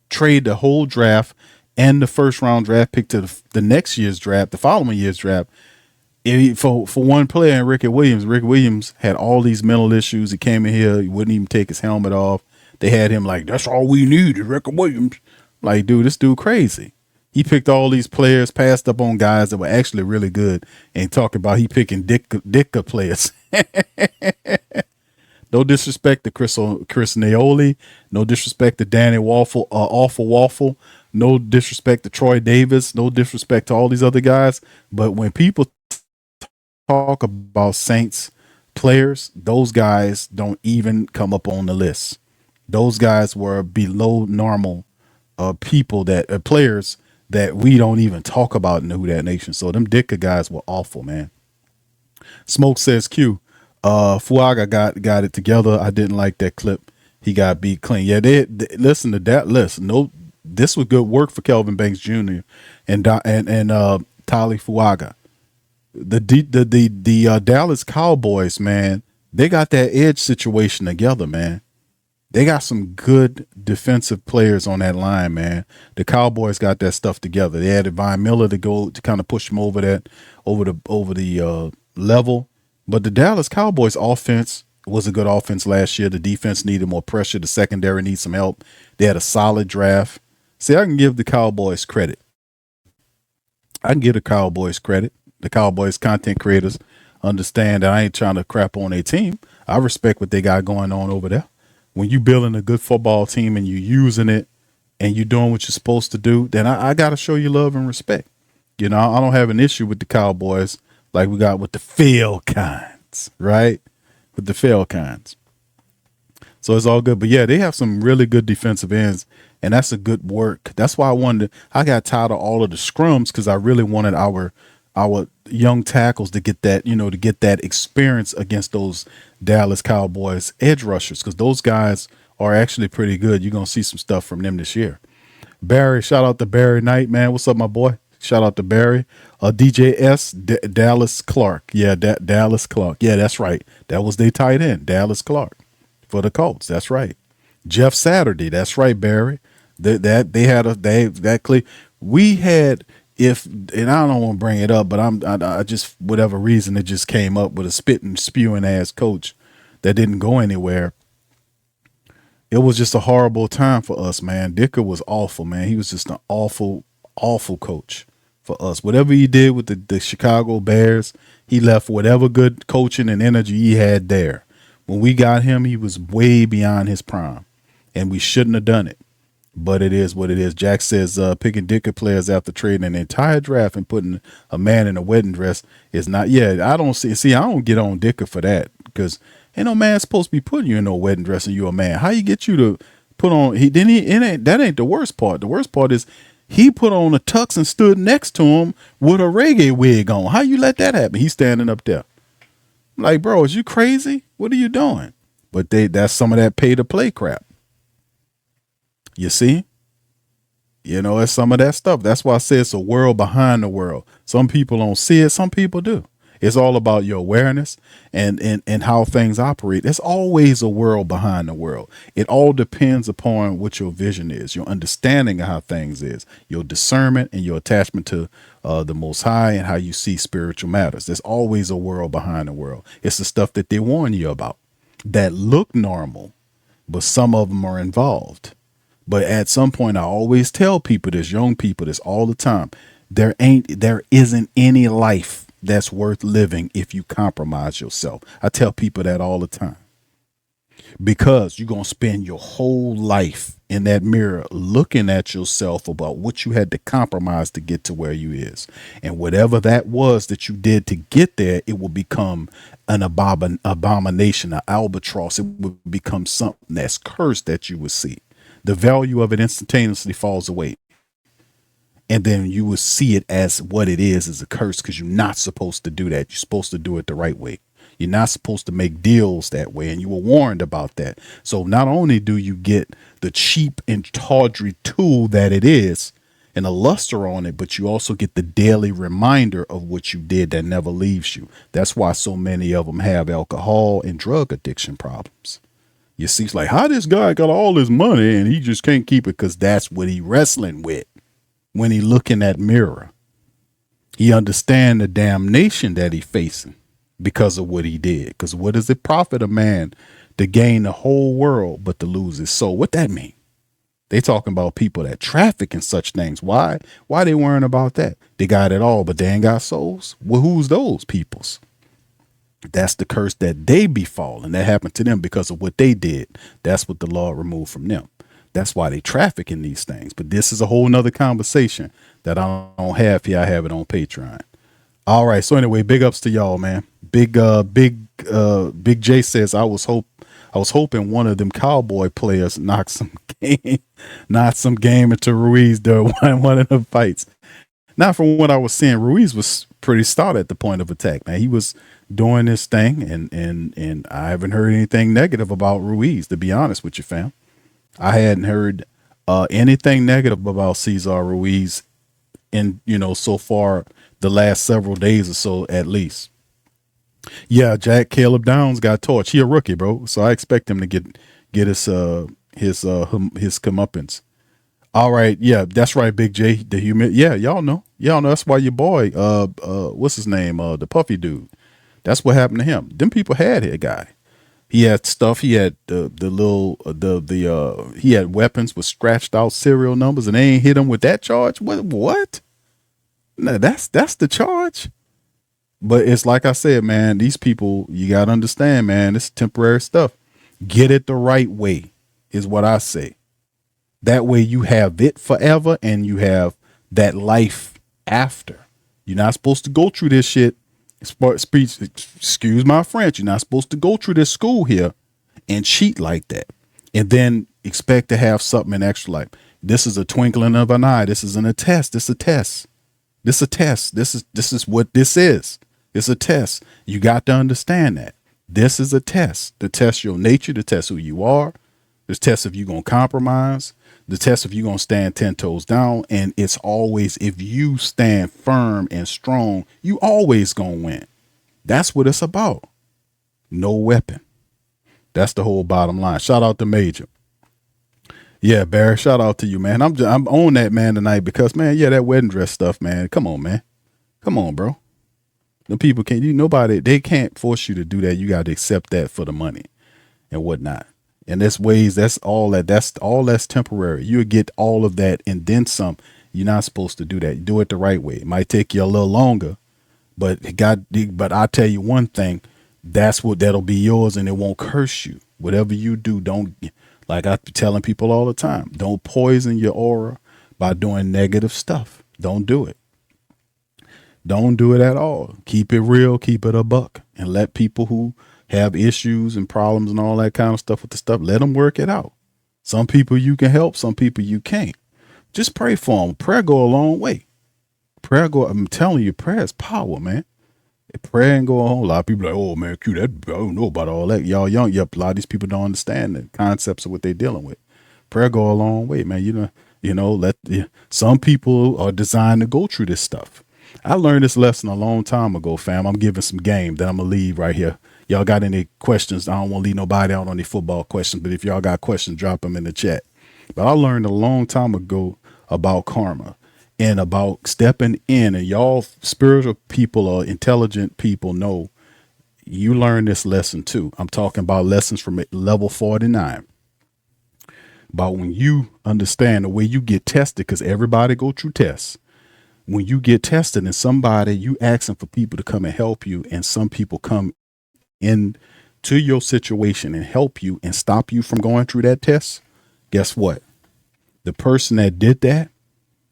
trade the whole draft and the first round draft pick to the next year's draft, the following year's draft, for one player in Ricky Williams had all these mental issues. He came in here, he wouldn't even take his helmet off. They had him like, that's all we need is Ricky Williams. Like, dude, this dude crazy. He picked all these players, passed up on guys that were actually really good, and talking about he picking Ditka players. No disrespect to Chris Naoli. No disrespect to Danny Awful Waffle. No disrespect to Troy Davis. No disrespect to all these other guys. But when people talk about Saints players, those guys don't even come up on the list. Those guys were below normal people players that we don't even talk about in the Who Dat Nation. So them Ditka guys were awful, man. Smoke says Q. Fuaga got it together. I didn't like that clip. He got beat clean. Yeah, they listen to that list. No, this was good work for Kelvin Banks Jr. and Tali Fuaga. The Dallas Cowboys, man, they got that edge situation together, man. They got some good defensive players on that line, man. The Cowboys got that stuff together. They had Von Miller to go to kind of push them over the level. But the Dallas Cowboys offense was a good offense last year. The defense needed more pressure. The secondary needs some help. They had a solid draft. See, I can give the Cowboys credit. I can give the Cowboys credit. The Cowboys content creators understand that I ain't trying to crap on their team. I respect what they got going on over there. When you building a good football team and you using it and you doing what you're supposed to do, then I got to show you love and respect. You know, I don't have an issue with the Cowboys like we got with the fail kinds, right? With the fail kinds. So it's all good. But yeah, they have some really good defensive ends, and that's a good work. That's why I got tired of all of the scrums because I really wanted our young tackles to get that, to get that experience against those Dallas Cowboys edge rushers because those guys are actually pretty good. You're gonna see some stuff from them this year. Barry, shout out to Barry Knight, man. What's up, my boy? Shout out to Barry. DJS Dallas Clark. Yeah, Dallas Clark. Yeah, that's right. That was their tight end, Dallas Clark for the Colts. That's right. Jeff Saturday. That's right, Barry. We had if and I don't want to bring it up, but I just whatever reason it just came up with a spitting spewing ass coach that didn't go anywhere. It was just a horrible time for us, man. Dicker was awful, man. He was just an awful coach for us. Whatever he did with the Chicago Bears, he left whatever good coaching and energy he had there. When we got him, he was way beyond his prime, and we shouldn't have done it. But it is what it is. Jack says picking Dicker players after trading an entire draft and putting a man in a wedding dress is not. Yeah, I don't see. I don't get on Dicker for that because ain't no man supposed to be putting you in no wedding dress and you a man. How you get you to put on? That ain't the worst part. The worst part is he put on a tux and stood next to him with a reggae wig on. How you let that happen? He's standing up there. Like, bro, is you crazy? What are you doing? But that's some of that pay to play crap. You see? It's some of that stuff. That's why I say it's a world behind the world. Some people don't see it. Some people do. It's all about your awareness and how things operate. There's always a world behind the world. It all depends upon what your vision is, your understanding of how things is, your discernment and your attachment to the Most High and how you see spiritual matters. There's always a world behind the world. It's the stuff that they warn you about that look normal, but some of them are involved. But at some point, I always tell people this, young people this all the time. There isn't any life that's worth living if you compromise yourself. I tell people that all the time because you're going to spend your whole life in that mirror looking at yourself about what you had to compromise to get to where you is. And whatever that was that you did to get there, it will become an abomination, an albatross. It will become something that's cursed that you will see. The value of it instantaneously falls away. And then you will see it as what it is a curse because you're not supposed to do that. You're supposed to do it the right way. You're not supposed to make deals that way. And you were warned about that. So not only do you get the cheap and tawdry tool that it is and a luster on it, but you also get the daily reminder of what you did that never leaves you. That's why so many of them have alcohol and drug addiction problems. You see, it's like, how this guy got all this money and he just can't keep it because that's what he wrestling with. When he look in that mirror, he understand the damnation that he facing because of what he did. Because what does it profit a man to gain the whole world but to lose his soul? What that mean? They talking about people that traffic and such things. Why they worrying about that? They got it all, but they ain't got souls. Well, who's those peoples? That's the curse that they befall, and that happened to them because of what they did. That's what the Lord removed from them. That's why they traffic in these things. But this is a whole nother conversation that I don't have here. I have it on Patreon. All right. So anyway, big ups to y'all, man. Big J says I was hoping one of them Cowboy players knocked some game into Ruiz during one of the fights. Not from what I was seeing, Ruiz was pretty stout at the point of attack, man. He was doing this thing, and I haven't heard anything negative about Ruiz, to be honest with you, fam. I hadn't heard anything negative about Cesar Ruiz in, so far the last several days or so, at least. Yeah, Jack Caleb Downs got torched. He a rookie, bro. So I expect him to get his comeuppance. All right, yeah, that's right, Big J. Yeah, y'all know. That's why your boy, what's his name, the puffy dude. That's what happened to him. Them people had a guy. He had stuff. He had he had weapons with scratched out serial numbers, and they ain't hit him with that charge. What? No, that's the charge. But it's like I said, man, these people, you got to understand, man, it's temporary stuff. Get it the right way is what I say. That way you have it forever and you have that life after. You're not supposed to go through this shit. Excuse my French. You're not supposed to go through this school here and cheat like that and then expect to have something in extra life. This is a twinkling of an eye. This isn't a test. This is a test. This is a test. This is what this is. It's a test. You got to understand that. This is a test. To test your nature, to test who you are. The test if you're going to compromise. The test if you're going to stand 10 toes down. And it's always, if you stand firm and strong, you always going to win. That's what it's about. No weapon. That's the whole bottom line. Shout out to Major. Yeah, Barry, shout out to you, man. I'm on that, man, tonight because, man, yeah, that wedding dress stuff, man. Come on, man. Come on, bro. The people they can't force you to do that. You got to accept that for the money and whatnot. And that's all that's temporary. You'll get all of that and then some. You're not supposed to do that. Do it the right way. It might take you a little longer, but I tell you one thing, that'll be yours and it won't curse you. Whatever you do, don't, like I be telling people all the time, don't poison your aura by doing negative stuff. Don't do it. Don't do it at all. Keep it real, keep it a buck, and let people who have issues and problems and all that kind of stuff with the stuff, let them work it out. Some people you can help, some people you can't. Just pray for them. Prayer go a long way. I'm telling you, prayer is power, man. Prayer and go on. A lot of people are like, oh man, Q, I don't know about all that. Y'all young. Yep, a lot of these people don't understand the concepts of what they're dealing with. Prayer go a long way, man. Some people are designed to go through this stuff. I learned this lesson a long time ago, fam. I'm giving some game that I'm gonna leave right here. Y'all got any questions? I don't want to leave nobody out on any football questions, but if y'all got questions, drop them in the chat. But I learned a long time ago about karma and about stepping in, and y'all spiritual people or intelligent people know you learn this lesson too. I'm talking about lessons from level 49. About when you understand the way you get tested, because everybody go through tests. When you get tested and you asking for people to come and help you, and some people come in to your situation and help you and stop you from going through that test, guess what? The person that did that,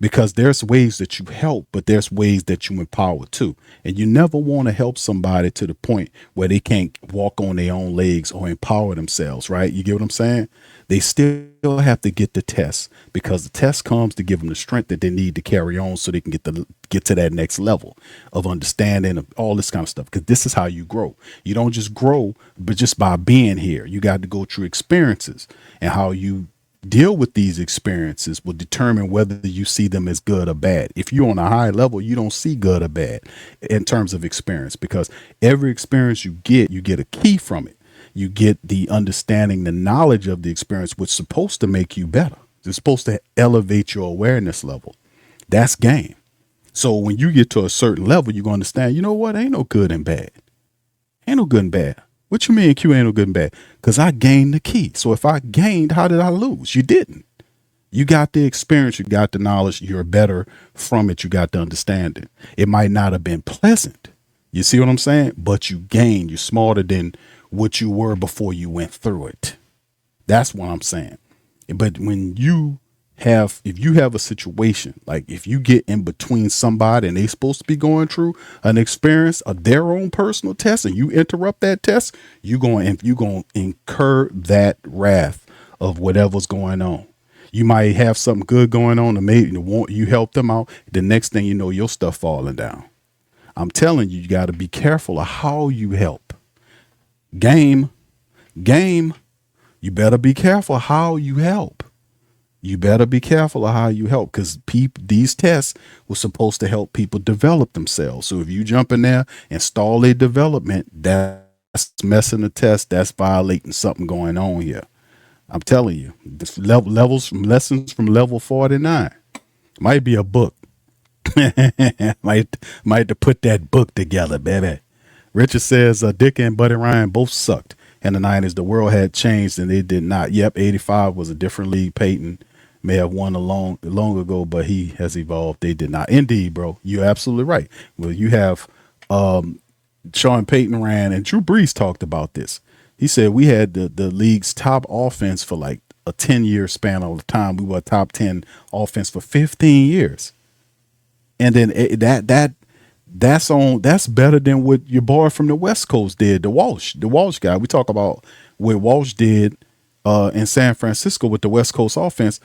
because there's ways that you help, but there's ways that you empower too. And you never want to help somebody to the point where they can't walk on their own legs or empower themselves, right? You get what I'm saying? They still have to get the test, because the test comes to give them the strength that they need to carry on so they can get to that next level of understanding of all this kind of stuff. Because this is how you grow. You don't just grow, but just by being here. You got to go through experiences, and how you deal with these experiences will determine whether you see them as good or bad. If you're on a high level, you don't see good or bad in terms of experience, because every experience you get a key from it. You get the understanding, the knowledge of the experience, which is supposed to make you better. It's supposed to elevate your awareness level. That's game. So when you get to a certain level, you're going to understand, you know what? Ain't no good and bad. Ain't no good and bad. What you mean Q ain't no good and bad? Because I gained the key. So if I gained, how did I lose? You didn't. You got the experience. You got the knowledge. You're better from it. You got the understanding. It might not have been pleasant. You see what I'm saying? But you gained. You're smarter than what you were before you went through it. That's what I'm saying. But when if you have a situation, like if you get in between somebody and they supposed to be going through an experience of their own personal test, and you interrupt that test, you're going to incur that wrath of whatever's going on. You might have something good going on and maybe you help them out. The next thing you know, your stuff falling down. I'm telling you, you got to be careful of how you help. Game. You better be careful how you help. You better be careful of how you help, because these tests were supposed to help people develop themselves. So if you jump in there and stall their development, that's messing the test. That's violating something going on here. I'm telling you, this lessons from level 49 might be a book. might have to put that book together, baby. Richard says Dick and Buddy Ryan both sucked in the 90s. The world had changed and they did not. Yep, 85 was a different league. Peyton may have won a long ago, but he has evolved. They did not. Indeed, bro. You're absolutely right. Well, you have Sean Payton ran, and Drew Brees talked about this. He said we had the league's top offense for like a 10-year span of time. We were a top 10 offense for 15 years. And then that's better than what your boy from the West Coast did, the Walsh guy. We talk about what Walsh did in San Francisco with the West Coast offense.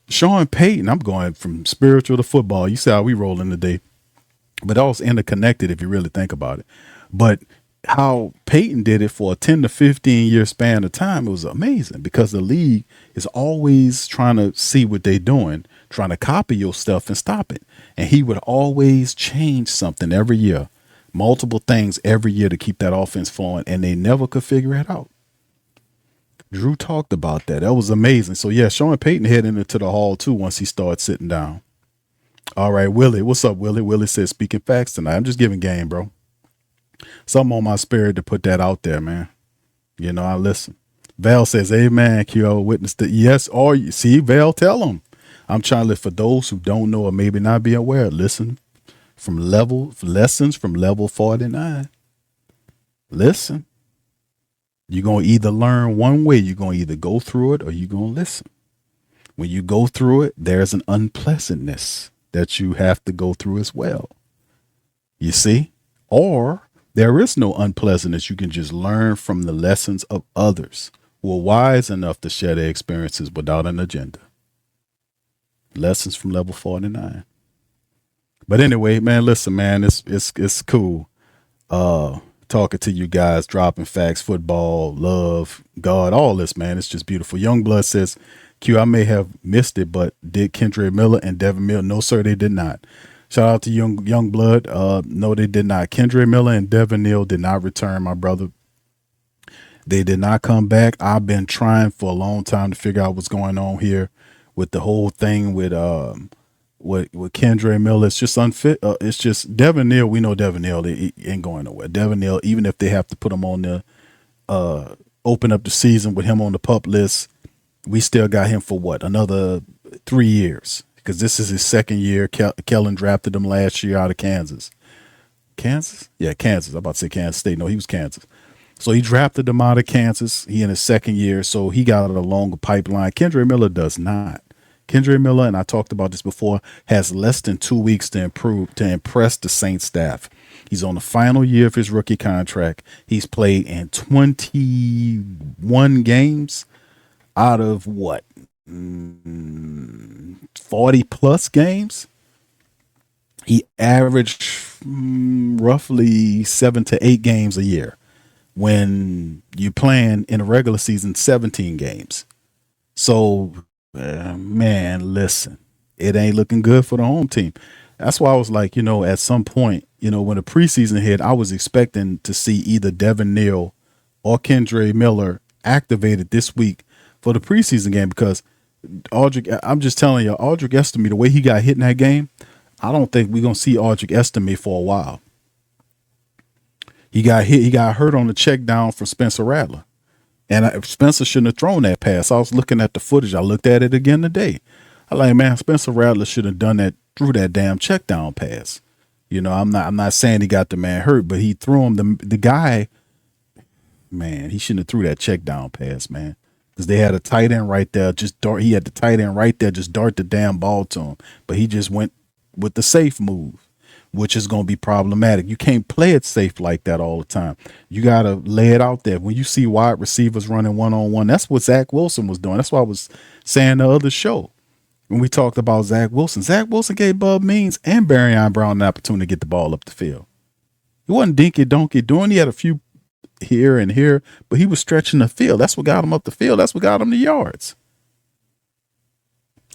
Sean Payton, I'm going from spiritual to football. You see how we rolling today, but all interconnected if you really think about it. But how Peyton did it for a 10 to 15 year span of time, it was amazing because the league is always trying to see what they're doing, trying to copy your stuff and stop it. And he would always change something every year, multiple things every year to keep that offense flowing, and they never could figure it out. Drew talked about that. That was amazing. So, yeah, Sean Payton heading into the hall, too, once he started sitting down. All right, Willie. What's up, Willie? Willie says, speaking facts tonight. I'm just giving game, bro. Something on my spirit to put that out there, man. You know, I listen. Val says, amen, Q. Witness it. Yes, or you see, Val, tell them. I'm trying to live for those who don't know or maybe not be aware. Lessons from level 49. Listen. You're going to either learn one way. You're going to either go through it or you're going to listen. When you go through it, there's an unpleasantness that you have to go through as well. You see? Or there is no unpleasantness. You can just learn from the lessons of others who are wise enough to share their experiences without an agenda. Lessons from level 49. But anyway, man, listen, man, it's cool. Talking to you guys, dropping facts, football, love, God, all this, man. It's just beautiful. Youngblood says, Q, I may have missed it, but did Kendra Miller and Devin Miller? No, sir, they did not. Shout out to Youngblood. No, they did not. Kendra Miller and Devin Neal did not return, my brother. They did not come back. I've been trying for a long time to figure out what's going on here with the whole thing with Kendra Miller. It's just unfit. It's just Devin Neal. We know Devin Neal. He ain't going nowhere. Devin Neal, even if they have to put him on the open up the season with him on the pup list, we still got him for what? Another 3 years. Because this is his second year. Kellen drafted him last year out of Kansas. Kansas? Yeah, Kansas. I'm about to say Kansas State. No, he was Kansas. So he drafted him out of Kansas. He in his second year, so he got a longer pipeline. Kendra Miller does not. Kendra Miller, and I talked about this before, has less than 2 weeks to impress the Saints staff. He's on the final year of his rookie contract. He's played in 21 games out of what? 40 plus games. He averaged roughly 7 to 8 games a year when you're playing in a regular season 17 games. So, man, listen, it ain't looking good for the home team. That's why I was like, at some point, when the preseason hit, I was expecting to see either Devin Neal or Kendra Miller activated this week for the preseason game because Aldrich, I'm just telling you, Aldrich Estime, the way he got hit in that game, I don't think we're going to see Aldrich Estime for a while. He got hit. He got hurt on the check down from Spencer Rattler. And Spencer shouldn't have thrown that pass. I was looking at the footage. I looked at it again today. I like, man, Spencer Rattler should have done that, threw that damn check down pass. I'm not saying he got the man hurt, but he threw him. The guy, man, he shouldn't have threw that check down pass, man. Because they had a tight end right there. He had the tight end right there, just dart the damn ball to him. But he just went with the safe move, which is going to be problematic. You can't play it safe like that all the time. You got to lay it out there. When you see wide receivers running one-on-one, that's what Zach Wilson was doing. That's what I was saying the other show when we talked about Zach Wilson. Zach Wilson gave Bub Means and Barryon Brown an opportunity to get the ball up the field. He wasn't dinky-donky doing. He had a few here and here, but he was stretching the field. That's what got him up the field. That's what got him the yards.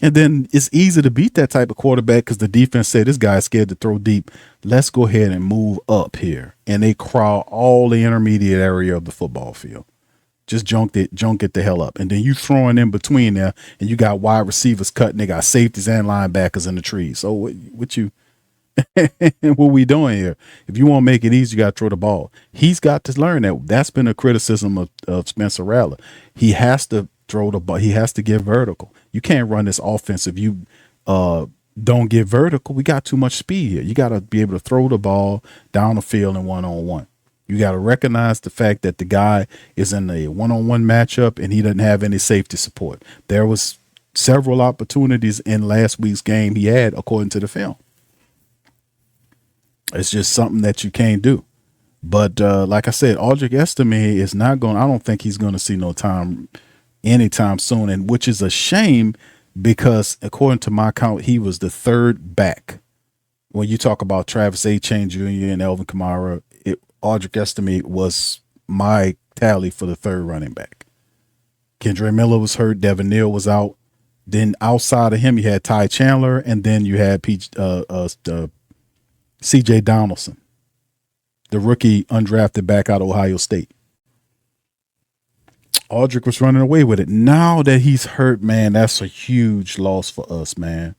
And then it's easy to beat that type of quarterback because the defense said this guy's scared to throw deep. Let's go ahead and move up here. And they crowd all the intermediate area of the football field. Just junk it the hell up. And then you throwing in between there, and you got wide receivers cutting. They got safeties and linebackers in the trees. So what we doing here? If you want to make it easy, you got to throw the ball. He's got to learn that. That's been a criticism of Spencer Rattler. He has to throw the ball. He has to get vertical. You can't run this offense if you uh, don't get vertical. We got too much speed here. You got to be able to throw the ball down the field and one-on-one. You got to recognize the fact that the guy is in a one-on-one matchup and he doesn't have any safety support. There was several opportunities in last week's game he had, according to the film. It's just something that you can't do. But like I said, Audric Estime is not going. I don't think he's going to see no time anytime soon, and which is a shame because according to my count, he was the third back. When you talk about Travis Etienne Jr. and Alvin Kamara, Audric Estime was my tally for the third running back. Kendre Miller was hurt. Devin Neal was out. Then outside of him, you had Ty Chandler, and then you had C.J. Donaldson, the rookie undrafted back out of Ohio State. Audric was running away with it. Now that he's hurt, man, that's a huge loss for us, man.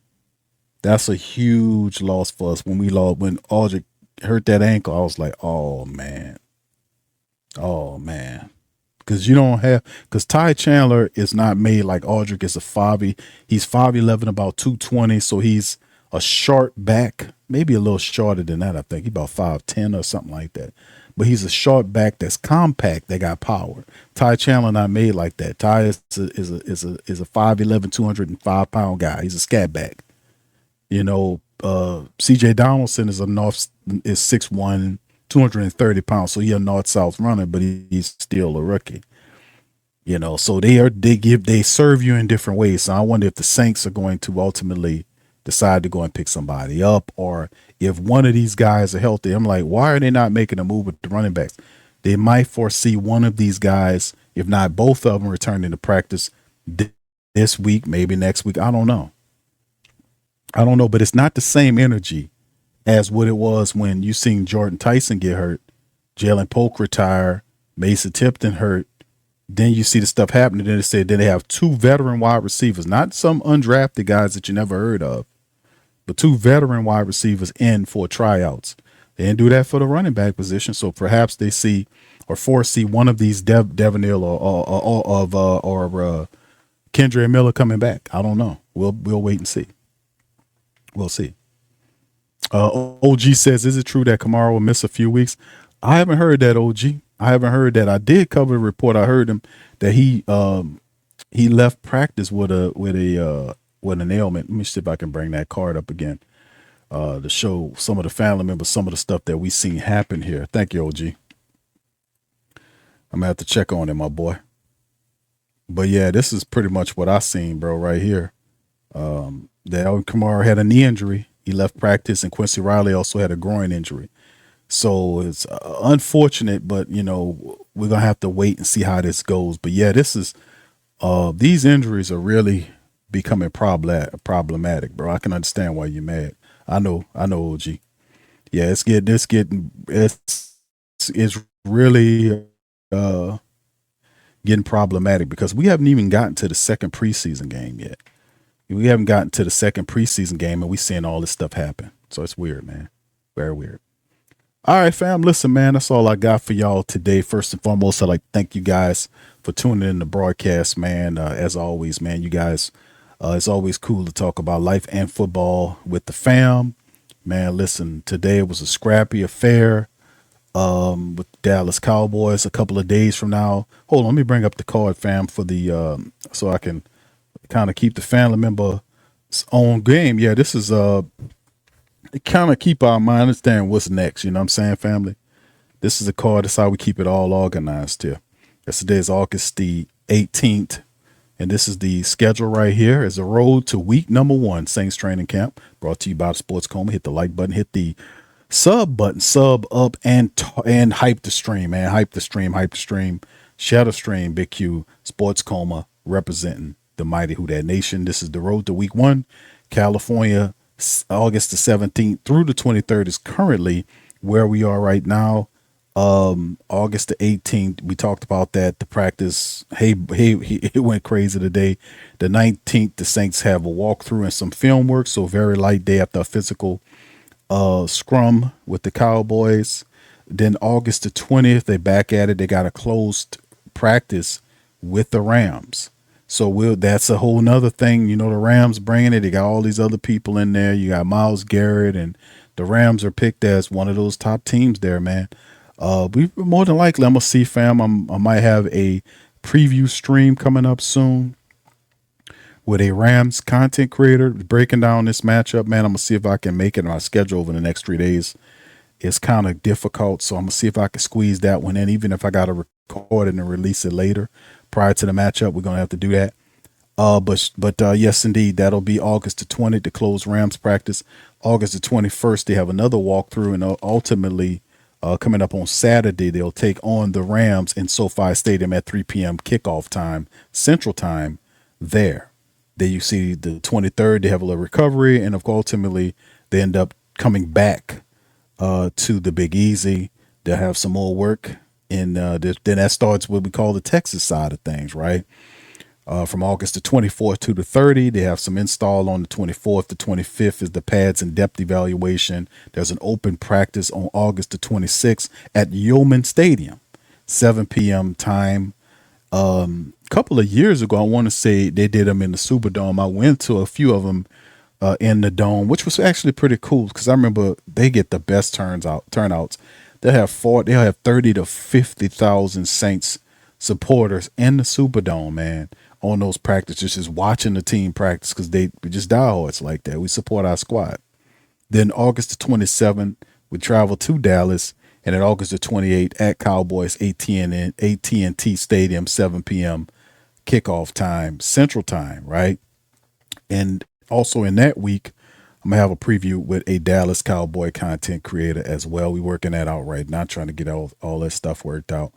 That's a huge loss for us. When Audric hurt that ankle, I was like, oh man. Because Ty Chandler is not made like Audric is a 5'. He's 5'11", about 220, so he's a short back, maybe a little shorter than that. I think he's about 5'10" or something like that. But he's a short back that's compact, that got power. Ty Chandler not made like that. Ty is a 5'11", 205-pound guy. He's a scat back. C.J. Donaldson is 6'1", 230 pounds, so he's a north-south runner, but he's still a rookie. So they serve you in different ways. So I wonder if the Saints are going to ultimately decide to go and pick somebody up, or if one of these guys are healthy. I'm like, why are they not making a move with the running backs? They might foresee one of these guys, if not both of them, returning to practice this week, maybe next week. I don't know, but it's not the same energy as what it was when you seen Jordan Tyson get hurt, Jalen Polk retire, Mason Tipton hurt. Then you see the stuff happening. Then they have two veteran wide receivers, not some undrafted guys that you never heard of, but two veteran wide receivers in for tryouts. They didn't do that for the running back position, so perhaps they see or foresee one of these Devin Neal or Kendre Miller coming back. I don't know. We'll wait and see. We'll see. OG says, is it true that Kamara will miss a few weeks? I haven't heard that, OG. I haven't heard that. I did cover a report. I heard him that he left practice with an ailment. Let me see if I can bring that card up again to show some of the family members some of the stuff that we seen happen here. Thank you, OG. I'm gonna have to check on it, my boy. But yeah, this is pretty much what I seen, bro, right here. That Alvin Kamara had a knee injury. He left practice, and Quincy Riley also had a groin injury. So it's unfortunate, but we're gonna have to wait and see how this goes. But yeah, this is these injuries are really becoming problematic, bro. I can understand why you're mad. I know, OG. Yeah, it's really getting problematic because we haven't even gotten to the second preseason game yet. We haven't gotten to the second preseason game, and we seeing all this stuff happen. So it's weird, man. Very weird. All right, fam. Listen, man, that's all I got for y'all today. First and foremost, I'd like to thank you guys for tuning in the broadcast, man. As always, man, you guys, it's always cool to talk about life and football with the fam. Man, listen, today was a scrappy affair with the Dallas Cowboys. A couple of days from now, hold on, let me bring up the card, fam, for the so I can kind of keep the family member on game. Yeah, this is kind of keep our mind, understand what's next. You know what I'm saying, family? This is a card. That's how we keep it all organized here. Yesterday is August the 18th, and this is the schedule right here. Is a road to week number 1, Saints training camp, brought to you by Sports Coma. Hit the like button, hit the sub button, sub up, and hype the stream, man. Hype the stream, share the stream. Big Q, Sports Coma, representing the mighty Who Dat Nation. This is the road to week 1, California. August the 17th through the 23rd is currently where we are right now. August the 18th, we talked about that. The practice, it went crazy today. The 19th, the Saints have a walkthrough and some film work, so very light day after a physical scrum with the Cowboys. Then August the 20th, they back at it. They got a closed practice with the Rams. So that's a whole nother thing. You know, the Rams bringing it. They got all these other people in there. You got Myles Garrett, and the Rams are picked as one of those top teams there, man. We more than likely, I'm gonna see, fam. I might have a preview stream coming up soon with a Rams content creator breaking down this matchup, man. I'm gonna see if I can make it on my schedule over the next 3 days. It's kind of difficult, so I'm gonna see if I can squeeze that one in, even if I gotta record it and release it later prior to the matchup. We're gonna have to do that. But yes, indeed, that'll be August the 20th to close Rams practice. August the 21st, they have another walkthrough, and ultimately, coming up on Saturday, they'll take on the Rams in SoFi Stadium at 3 p.m. kickoff time, Central Time. There, you see the 23rd, they have a little recovery, and of course, ultimately, they end up coming back to the Big Easy. They'll have some more work, and then that starts what we call the Texas side of things, right? From August the 24th to the 30th, they have some install on the 24th. The 25th is the pads and depth evaluation. There's an open practice on August the 26th at Yeoman Stadium, 7 p.m. time. A couple of years ago, I want to say they did them in the Superdome. I went to a few of them in the dome, which was actually pretty cool because I remember they get the best turnouts. They'll have 30 to 50,000 Saints supporters in the Superdome, man, on those practices, just watching the team practice because we just diehards like that. We support our squad. Then August the 27th, we travel to Dallas, and then August the 28th at Cowboys AT&T Stadium, 7 p.m. kickoff time, Central Time, right? And also in that week, I'm gonna have a preview with a Dallas Cowboy content creator as well. We're working that out right now, trying to get all that stuff worked out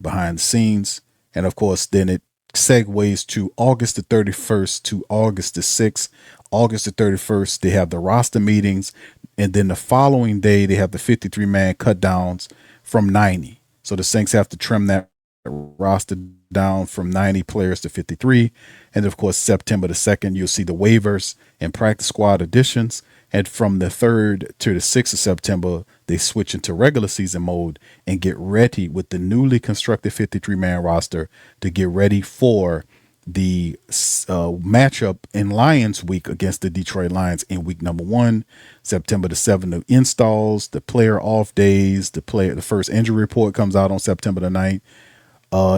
behind the scenes. And of course, then it segues to August the 31st to August the 6th. August the 31st, they have the roster meetings. And then the following day, they have the 53-man cut downs from 90. So the Saints have to trim that roster down from 90 players to 53. And of course, September the 2nd, you'll see the waivers and practice squad additions. And from the 3rd to the 6th of September, they switch into regular season mode and get ready with the newly constructed 53-man roster to get ready for the matchup in Lions week against the Detroit Lions in week number 1, September the 7th. The installs, the player off days, the first injury report comes out on September the 9th.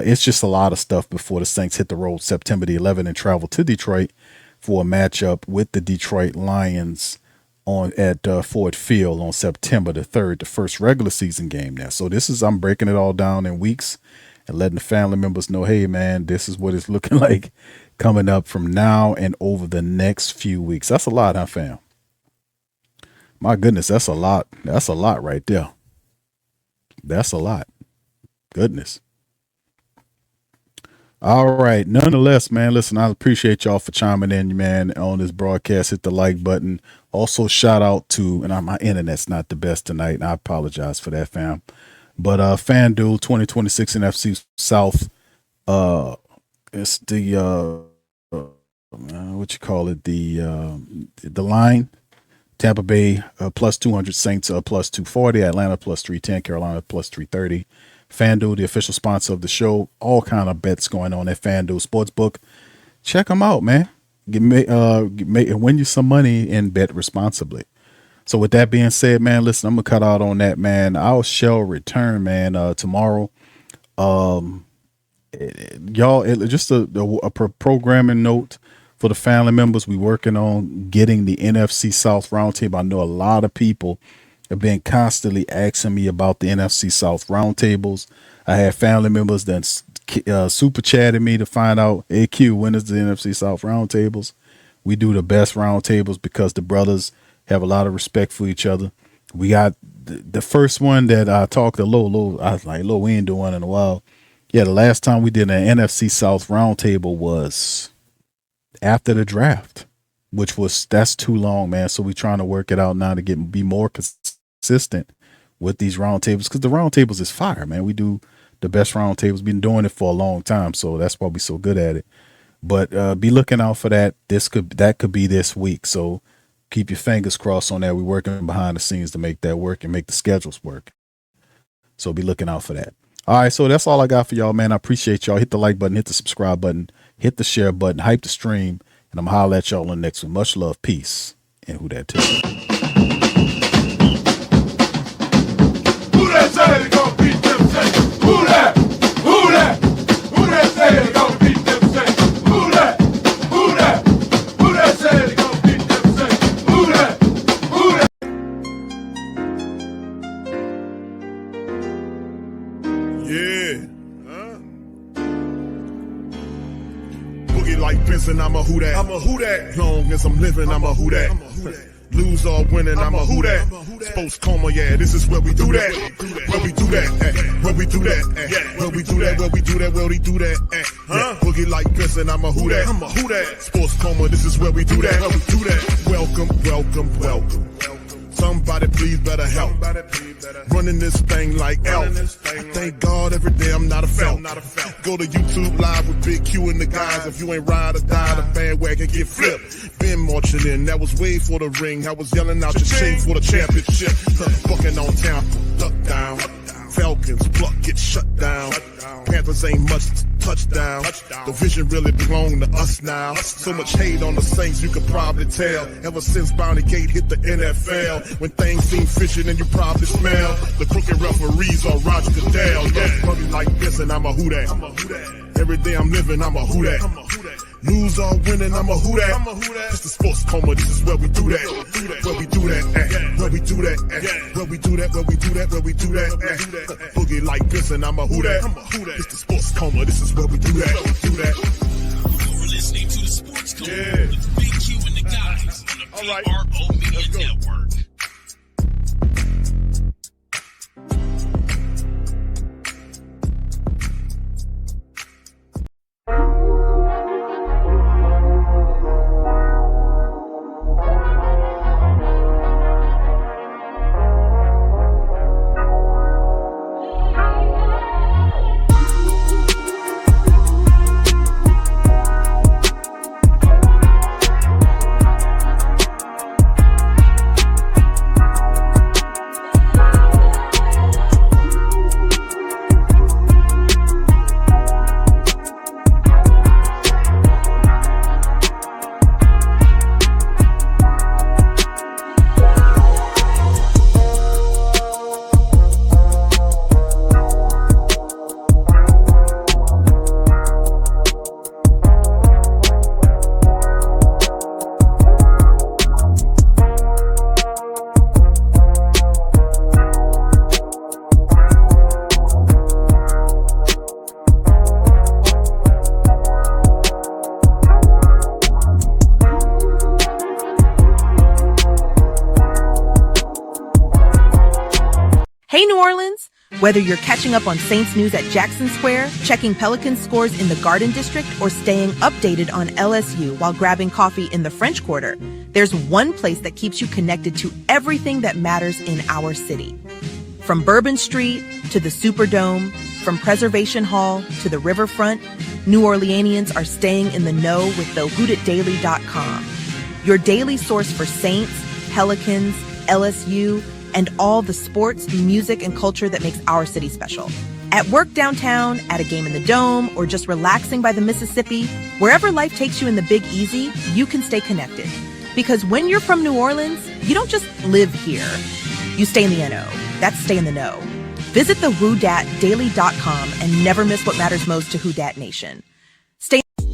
It's just a lot of stuff before the Saints hit the road September the 11th and travel to Detroit for a matchup with the Detroit Lions at Ford Field on September the 3rd, the first regular season game there. So I'm breaking it all down in weeks and letting the family members know, hey, man, this is what it's looking like coming up from now and over the next few weeks. That's a lot, huh, fam? My goodness, that's a lot. That's a lot right there. That's a lot. Goodness. All right. Nonetheless, man, listen, I appreciate y'all for chiming in, man, on this broadcast. Hit the like button. Also, shout out to, and my internet's not the best tonight, and I apologize for that, fam. But FanDuel 2026 NFC South, it's the what you call it, the line. Tampa Bay plus 200, Saints plus 240, Atlanta plus 310, Carolina plus 330. FanDuel, the official sponsor of the show. All kind of bets going on at FanDuel Sportsbook. Check them out, man. Win you some money and bet responsibly. So with that being said, man, listen, I'm gonna cut out on that, man. I shall return, man, tomorrow. Y'all, just a programming note for the family members. We working on getting the NFC South roundtable. I know a lot of people have been constantly asking me about the NFC South roundtables. I had family members that super chatted me to find out, hey Q, when is the NFC South roundtables? We do the best roundtables because the brothers have a lot of respect for each other. We got the first one that I talked to Lo. I was like, Lo, we ain't doing one in a while. Yeah, the last time we did an NFC South roundtable was after the draft, that's too long, man. So we're trying to work it out now to be more consistent with these roundtables because the roundtables is fire, man. We do the best roundtables. Been doing it for a long time, so that's why we're so good at it. But be looking out for that. That could be this week. So keep your fingers crossed on that. We're working behind the scenes to make that work and make the schedules work. So be looking out for that. All right, so that's all I got for y'all, man. I appreciate y'all. Hit the like button, hit the subscribe button. Hit the share button, hype the stream, and I'm going to holler at y'all on the next one. Much love, peace, and who that tell? Who that say they gonna beat them Saints? Who that? Who that? Who that say they gonna beat them Saints? Who that? Who that? Who that say they gonna beat them Saints? Who that? Who that? Yeah. Boogie like Benson, I'm a who that. I'm a who that. Long as I'm living, I'm a who that. Lose or winning, I'm a who that. Sports coma, yeah, this is where we do that. Where we do that, where we do that, where we do that, where we do that, where we do that. Boogie like Benson, I'm a who that. I'm a who that. Sports coma, this is where we do that. Where we do that. Welcome, welcome, welcome. Somebody please better help. Running this thing like Elf. I thank God every day I'm not a felt. Go to YouTube Live with Big Q and the guys. If you ain't ride or die, the bandwagon get flipped. Been marching in, that was way for the ring. I was yelling out your shade for the championship. Bucking on town, duck down. Falcons, pluck, get shut down. Panthers ain't much touchdown. The vision really belong to us now. So much hate on the Saints, you could probably tell. Ever since Bounty Gate hit the NFL, when things seem fishy and you probably smell the crooked referees or Roger Goodell. Yeah, money like this and I'm a who that. Every day I'm living, I'm a who that. Lose or winning, I'm a who that. It's the sports coma, this is where we do that. Where we do that, where we do that, where we do that, where we do that, where we do that. Boogie like this and I'm a who that. It's the sports coma, this is where we do that. You're listening to the Sports Coma with Big Q and the guys on the PRO Media Network. Hey, New Orleans! Whether you're catching up on Saints news at Jackson Square, checking Pelicans scores in the Garden District, or staying updated on LSU while grabbing coffee in the French Quarter, there's one place that keeps you connected to everything that matters in our city. From Bourbon Street to the Superdome, from Preservation Hall to the Riverfront, New Orleanians are staying in the know with thewhodatdaily.com. Your daily source for Saints, Pelicans, LSU, and all the sports, music, and culture that makes our city special. At work downtown, at a game in the Dome, or just relaxing by the Mississippi, wherever life takes you in the Big Easy, you can stay connected. Because when you're from New Orleans, you don't just live here. You stay in the NO. That's stay in the know. Visit thewhodatdaily.com and never miss what matters most to Who Dat Nation.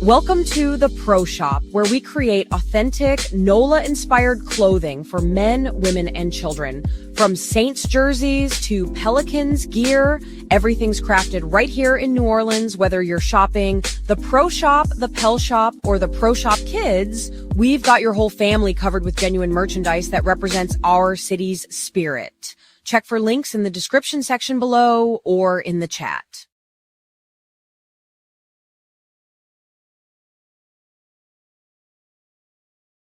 Welcome to the Pro Shop, where we create authentic NOLA-inspired clothing for men, women, and children. From Saints jerseys to Pelicans gear, everything's crafted right here in New Orleans. Whether you're shopping the Pro Shop, the Pel Shop, or the Pro Shop Kids, we've got your whole family covered with genuine merchandise that represents our city's spirit. Check for links in the description section below or in the chat.